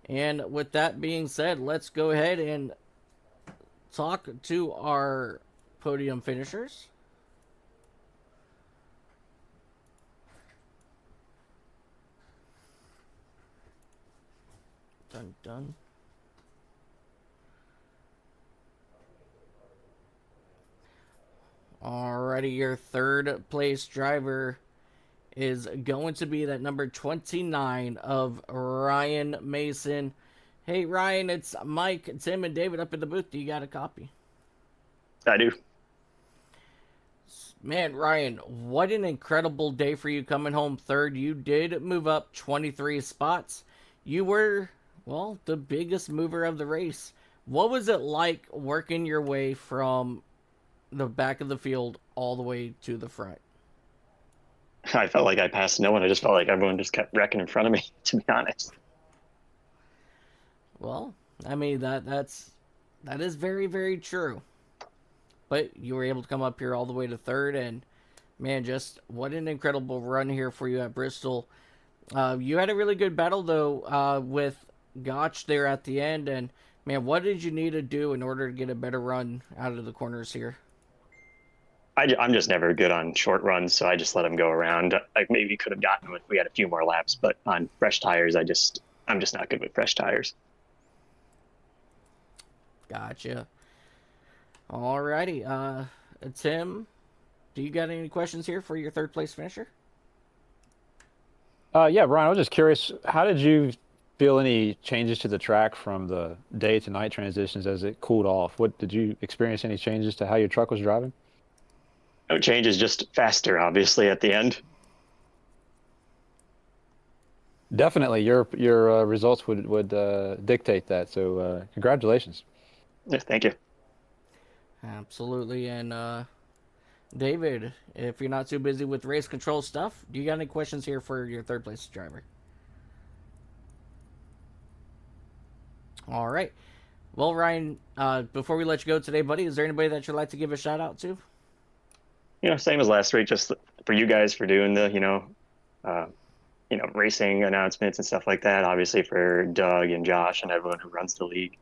And with that being said, let's go ahead and talk to our podium finishers. Dun. Alrighty, your 3rd place driver is going to be that number 29 of Ryan Mason. Hey, Ryan, it's Mike, Tim, and David up in the booth. Do you got a copy? I do. Man, Ryan, what an incredible day for you coming home third. You did move up 23 spots. You were, well, the biggest mover of the race. What was it like working your way from the back of the field all the way to the front? I felt like I passed no one. I just felt like everyone just kept wrecking in front of me, to be honest. Well, I mean that is very, very true. But you were able to come up here all the way to third, and man, just what an incredible run here for you at Bristol. You had a really good battle though with Gotch there at the end, and man, what did you need to do in order to get a better run out of the corners here? I'm just never good on short runs, so I just let him go around. Like maybe could have gotten him if we had a few more laps, but on fresh tires, I'm just not good with fresh tires. Gotcha. Alrighty, Tim, do you got any questions here for your third place finisher? Yeah, Brian, I was just curious, how did you feel any changes to the track from the day to night transitions as it cooled off? What did you experience any changes to how your truck was driving? No changes, just faster, obviously, at the end. Definitely, your results would dictate that. So congratulations. Yeah, thank you. Absolutely, and David, if you're not too busy with race control stuff, do you got any questions here for your third place driver? All right. Well, Ryan, before we let you go today, buddy, is there anybody that you'd like to give a shout out to? Same as last week, just for you guys for doing the, racing announcements and stuff like that. Obviously for Doug and Josh and everyone who runs the league.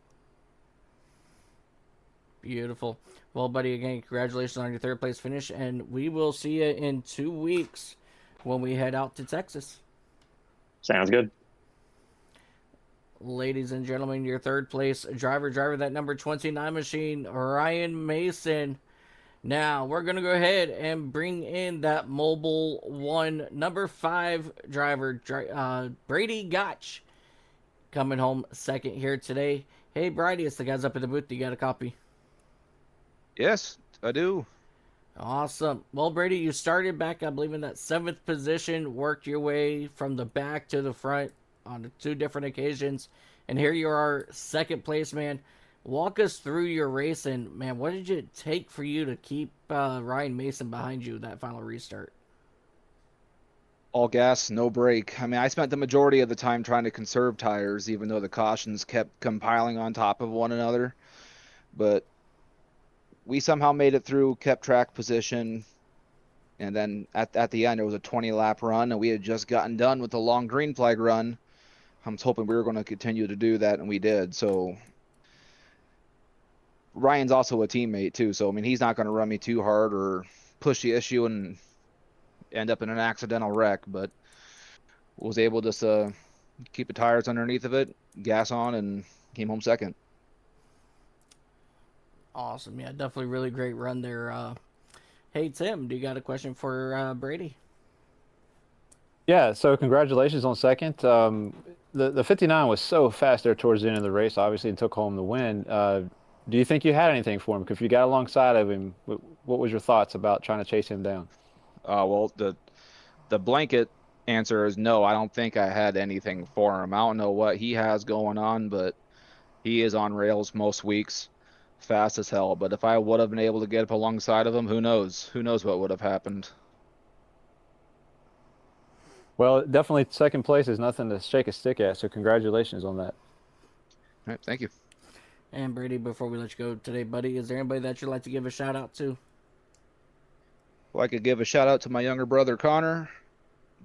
Beautiful. Well, buddy, again, congratulations on your third place finish, and we will see you in 2 weeks when we head out to Texas. Sounds good. Ladies and gentlemen, your third place driver that number 29 machine, Ryan Mason. Now, we're going to go ahead and bring in that Mobile 1 number 5 driver, Brady Gotch, coming home second here today. Hey, Brady, it's the guys up in the booth. You got a copy? Yes, I do. Awesome. Well, Brady, you started back, I believe, in that 7th position, worked your way from the back to the front on 2 different occasions, and here you are, second place, man. Walk us through your race, and man, what did it take for you to keep Ryan Mason behind you that final restart? All gas, no brake. I mean, I spent the majority of the time trying to conserve tires, even though the cautions kept compiling on top of one another. But we somehow made it through, kept track position, and then at the end, it was a 20-lap run, and we had just gotten done with the long green flag run. I was hoping we were going to continue to do that, and we did. So Ryan's also a teammate, too. So, I mean, he's not going to run me too hard or push the issue and end up in an accidental wreck, but was able to keep the tires underneath of it, gas on, and came home second. Awesome. Yeah, definitely really great run there. Hey, Tim, do you got a question for Brady? Yeah, so congratulations on second. The 59 was so fast there towards the end of the race, obviously, and took home the win. Do you think you had anything for him? Because if you got alongside of him, what was your thoughts about trying to chase him down? Well, the blanket answer is no. I don't think I had anything for him. I don't know what he has going on, but he is on rails most weeks, fast as hell. But if I would have been able to get up alongside of him, who knows? Who knows what would have happened? Well, definitely second place is nothing to shake a stick at, so congratulations on that. All right, thank you. And Brady, before we let you go today, buddy, is there anybody that you'd like to give a shout out to? Well, I could give a shout out to my younger brother Connor,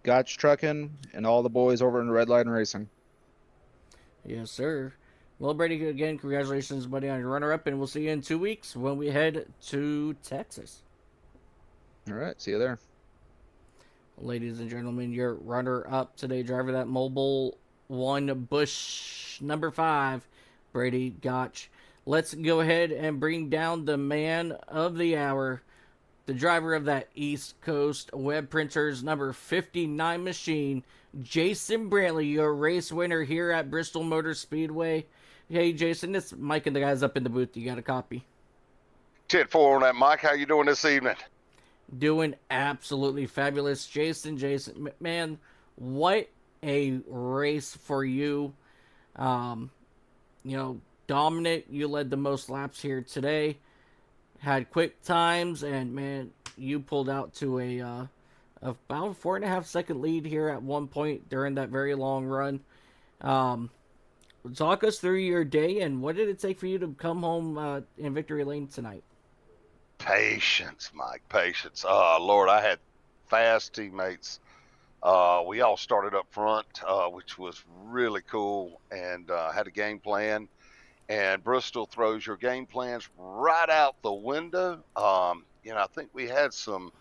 Gotch Trucking, and all the boys over in Red Line Racing. Yes, sir. Well, Brady, again, congratulations, buddy, on your runner-up, and we'll see you in 2 weeks when we head to Texas. All right, see you there. Ladies and gentlemen, your runner-up today, driver that Mobile 1 Bush number 5, Brady Gotch. Let's go ahead and bring down the man of the hour, the driver of that East Coast Web Printers number 59 machine, Jason Brantley, your race winner here at Bristol Motor Speedway. Hey, Jason, this is Mike and the guys up in the booth. You got a copy? 10-4 on that, Mike. How you doing this evening? Doing absolutely fabulous. Jason, man, what a race for you. Dominant. You led the most laps here today. Had quick times, and man, you pulled out to about 4.5 second lead here at one point during that very long run. Talk us through your day, and what did it take for you to come home in victory lane tonight? Patience, Mike. Patience. Lord, I had fast teammates. We all started up front, which was really cool, and had a game plan. And Bristol throws your game plans right out the window. I think we had some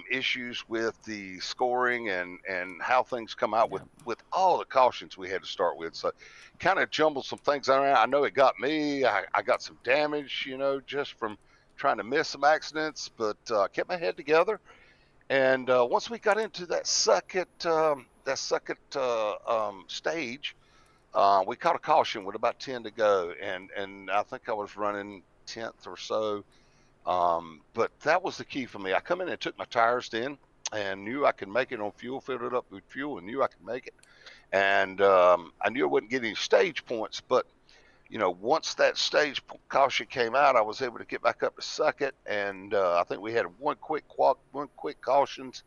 issues with the scoring and how things come out with all the cautions we had to start with. So kind of jumbled some things around. I know it got me. I got some damage, just from trying to miss some accidents, but kept my head together. And once we got into that second stage, we caught a caution with about 10 to go, and I think I was running 10th or so. But that was the key for me. I come in and took my tires in and knew I could make it on fuel, filled it up with fuel, and knew I could make it. And I knew I wouldn't get any stage points, but once that stage caution came out, I was able to get back up to second, and I think we had one quick cautions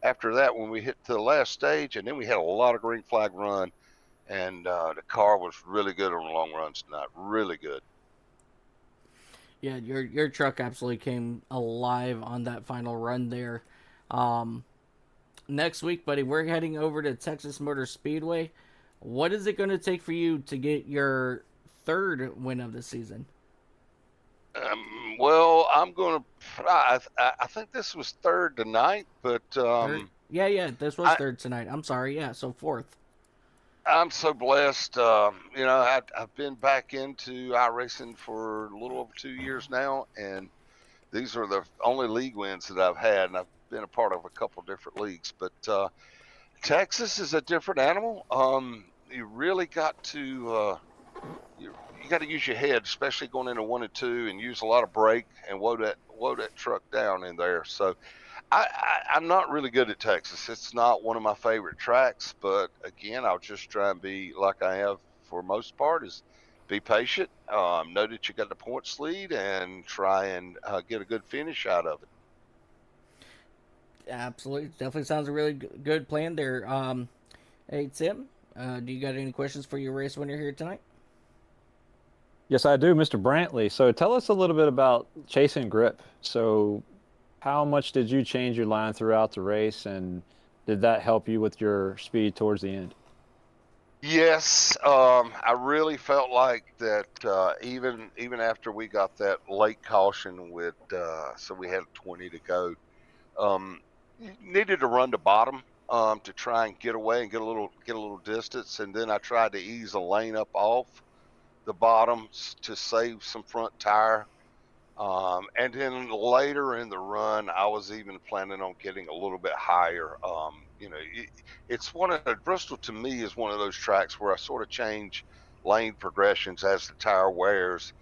after that when we hit to the last stage, and then we had a lot of green flag run, and the car was really good on the long runs tonight, really good. Yeah, your truck absolutely came alive on that final run there. Next week, buddy, we're heading over to Texas Motor Speedway. What is it going to take for you to get your third win of the season? Well, I'm going to. I think this was third tonight, but Third? Yeah, this was third tonight. I'm sorry. Yeah, so fourth. I'm so blessed. I've been back into iRacing for a little over 2 years now, and these are the only league wins that I've had, and I've been a part of a couple different leagues. But Texas is a different animal. You really got to you got to use your head, especially going into 1 and 2, and use a lot of brake and woe that truck down in there. So I'm not really good at Texas. It's not one of my favorite tracks, but again, I'll just try and be like I have for most part, is be patient, know that you got the points lead, and try and get a good finish out of it. Absolutely. Definitely sounds a really good plan there. Hey, Tim, do you got any questions for your race winner here tonight? Yes, I do, Mr. Brantley. So tell us a little bit about chasing grip. So how much did you change your line throughout the race, and did that help you with your speed towards the end? Yes, I really felt like that even after we got that late caution with so we had 20 to go, needed to run to bottom to try and get away and get a little distance, and then I tried to ease a lane up off the bottom to save some front tire. And then later in the run, I was even planning on getting a little bit higher. It's Bristol to me is one of those tracks where I sort of change lane progressions as the tire wears.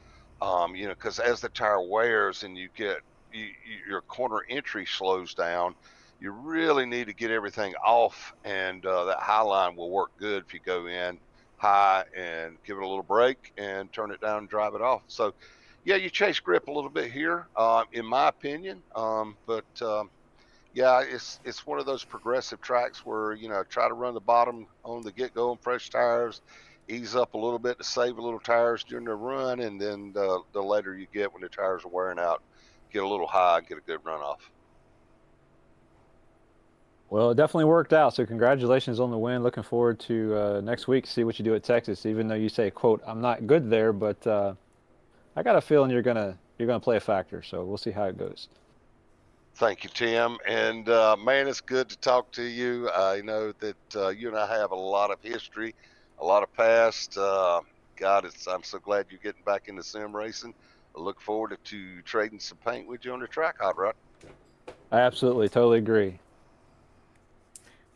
Because as the tire wears and your corner entry slows down, you really need to get everything off, and that high line will work good if you go in high and give it a little brake and turn it down and drive it off. So yeah, you chase grip a little bit here, in my opinion. Yeah, it's one of those progressive tracks where, try to run the bottom on the get-go on fresh tires, ease up a little bit to save a little tires during the run, and then the later you get when the tires are wearing out, get a little high and get a good run off. Well, it definitely worked out. So congratulations on the win. Looking forward to next week, see what you do at Texas, even though you say, quote, I'm not good there, but I got a feeling you're gonna play a factor. So we'll see how it goes. Thank you, Tim. And man, it's good to talk to you. I know that you and I have a lot of history, a lot of past. I'm so glad you're getting back into sim racing. I look forward to trading some paint with you on the track, Hot Rod. I absolutely, totally agree.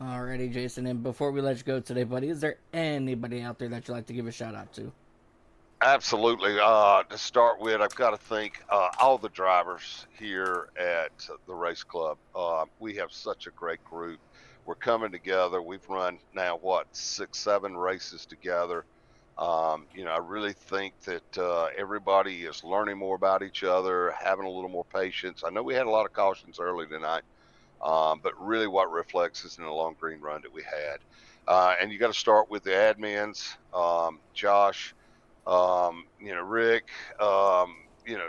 Alrighty, Jason. And before we let you go today, buddy, is there anybody out there that you'd like to give a shout out to? Absolutely. To start with, I've got to thank all the drivers here at the race club. We have such a great group. We're coming together. We've run now, what, 6, 7 races together. I really think that everybody is learning more about each other, having a little more patience. I know we had a lot of cautions early tonight, but really what reflects is in the long green run that we had. And you got to start with the admins, Josh, Rick,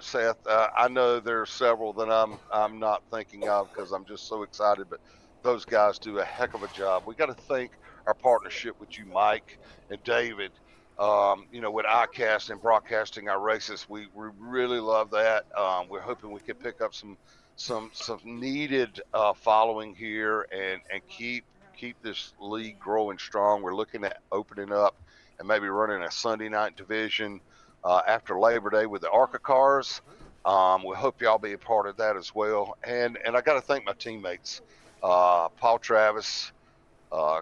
Seth. I know there's several that I'm not thinking of because I'm just so excited, but those guys do a heck of a job. We got to thank our partnership with you, Mike and David. With iCast and broadcasting our races, we really love that. We're hoping we can pick up some needed following here and keep this league growing strong. We're looking at opening up and maybe running a Sunday night division after Labor Day with the ARCA cars. We hope y'all be a part of that as well. And I got to thank my teammates, Paul Travis,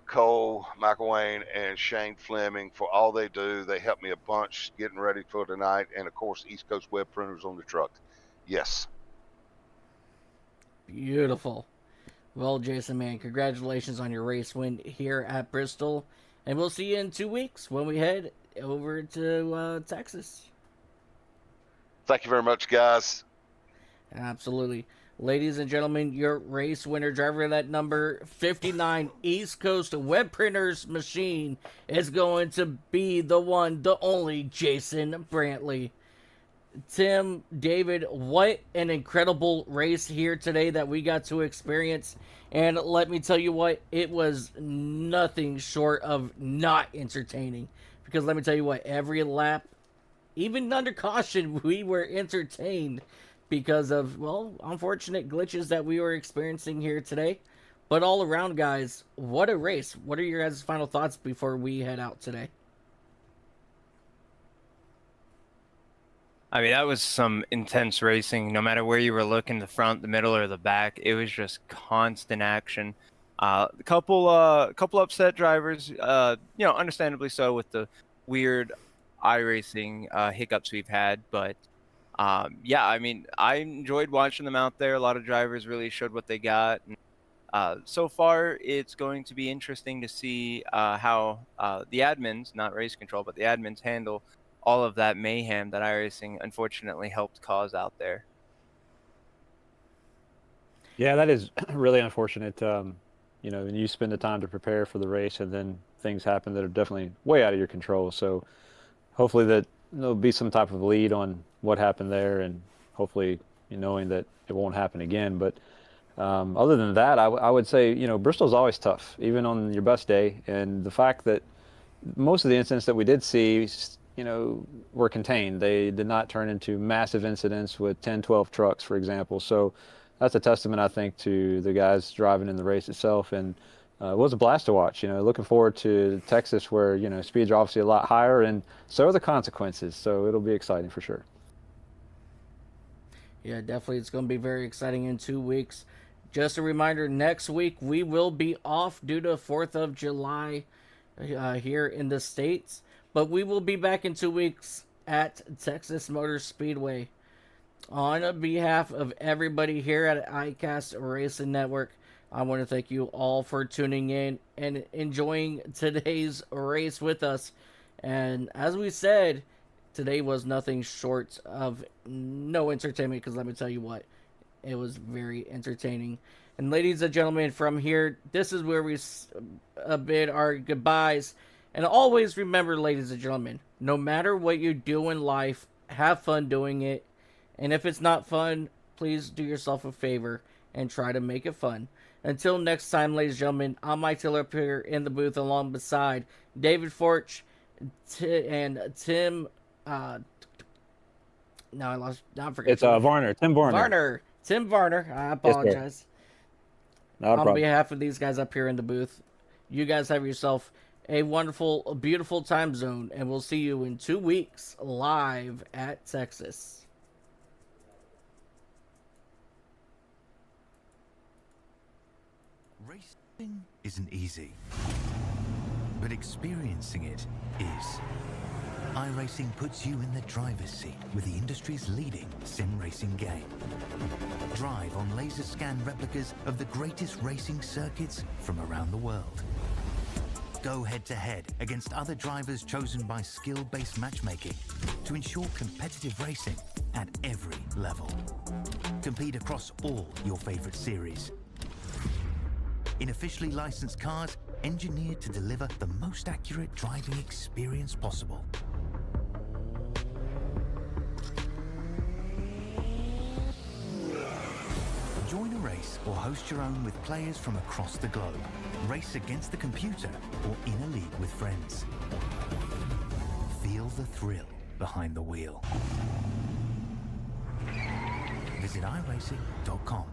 Cole McElwain, and Shane Fleming for all they do. They helped me a bunch getting ready for tonight. And of course, East Coast Web Printers on the truck. Yes. Beautiful. Well, Jason, man, congratulations on your race win here at Bristol. And we'll see you in 2 weeks when we head over to Texas. Thank you very much, guys. Absolutely. Ladies and gentlemen, your race winner, driver of that number 59 East Coast Web Printers machine, is going to be the one, the only Jason Brantley. Tim, David, what an incredible race here today that we got to experience. And let me tell you what, it was nothing short of not entertaining. Because let me tell you what, every lap, even under caution, we were entertained because of, well, unfortunate glitches that we were experiencing here today. But all around, guys, what a race. What are your guys' final thoughts before we head out today? I mean, that was some intense racing. No matter where you were looking, the front, the middle, or the back, it was just constant action. A couple upset drivers, understandably so with the weird iRacing hiccups we've had. But yeah, I mean, I enjoyed watching them out there. A lot of drivers really showed what they got. And, so far, it's going to be interesting to see how the admins, not race control, but the admins handle all of that mayhem that iRacing unfortunately helped cause out there. Yeah, that is really unfortunate. When you spend the time to prepare for the race and then things happen that are definitely way out of your control. So hopefully that there'll be some type of lead on what happened there, and hopefully knowing that it won't happen again. But other than that, I would say, Bristol's always tough, even on your best day. And the fact that most of the incidents that we did see, were contained. They did not turn into massive incidents with 10, 12 trucks, for example. So that's a testament, I think, to the guys driving in the race itself. And it was a blast to watch. Looking forward to Texas, where, speeds are obviously a lot higher, and so are the consequences. So it'll be exciting for sure. Yeah, definitely. It's going to be very exciting in 2 weeks. Just a reminder, next week we will be off due to 4th of July here in the States. But we will be back in 2 weeks at Texas Motor Speedway. On behalf of everybody here at iCast Racing Network, I want to thank you all for tuning in and enjoying today's race with us. And as we said, today was nothing short of no entertainment, because let me tell you what, it was very entertaining. And ladies and gentlemen, from here, this is where we bid our goodbyes. And always remember, ladies and gentlemen, no matter what you do in life, have fun doing it. And if it's not fun, please do yourself a favor and try to make it fun. Until next time, ladies and gentlemen, I'm Mike Taylor up here in the booth along beside David Forch and Tim. Now I forget. It's Varner, Tim Varner. Tim Varner. I apologize. Yes, no problem. On behalf of these guys up here in the booth, you guys have yourself a wonderful, beautiful time zone, and we'll see you in 2 weeks live at Texas. Racing isn't easy, but experiencing it is. iRacing puts you in the driver's seat with the industry's leading sim racing game. Drive on laser scan replicas of the greatest racing circuits from around the world. Go head-to-head against other drivers chosen by skill-based matchmaking to ensure competitive racing at every level. Compete across all your favorite series. In officially licensed cars, engineered to deliver the most accurate driving experience possible. Join a race or host your own with players from across the globe. Race against the computer or in a league with friends. Feel the thrill behind the wheel. Visit iRacing.com.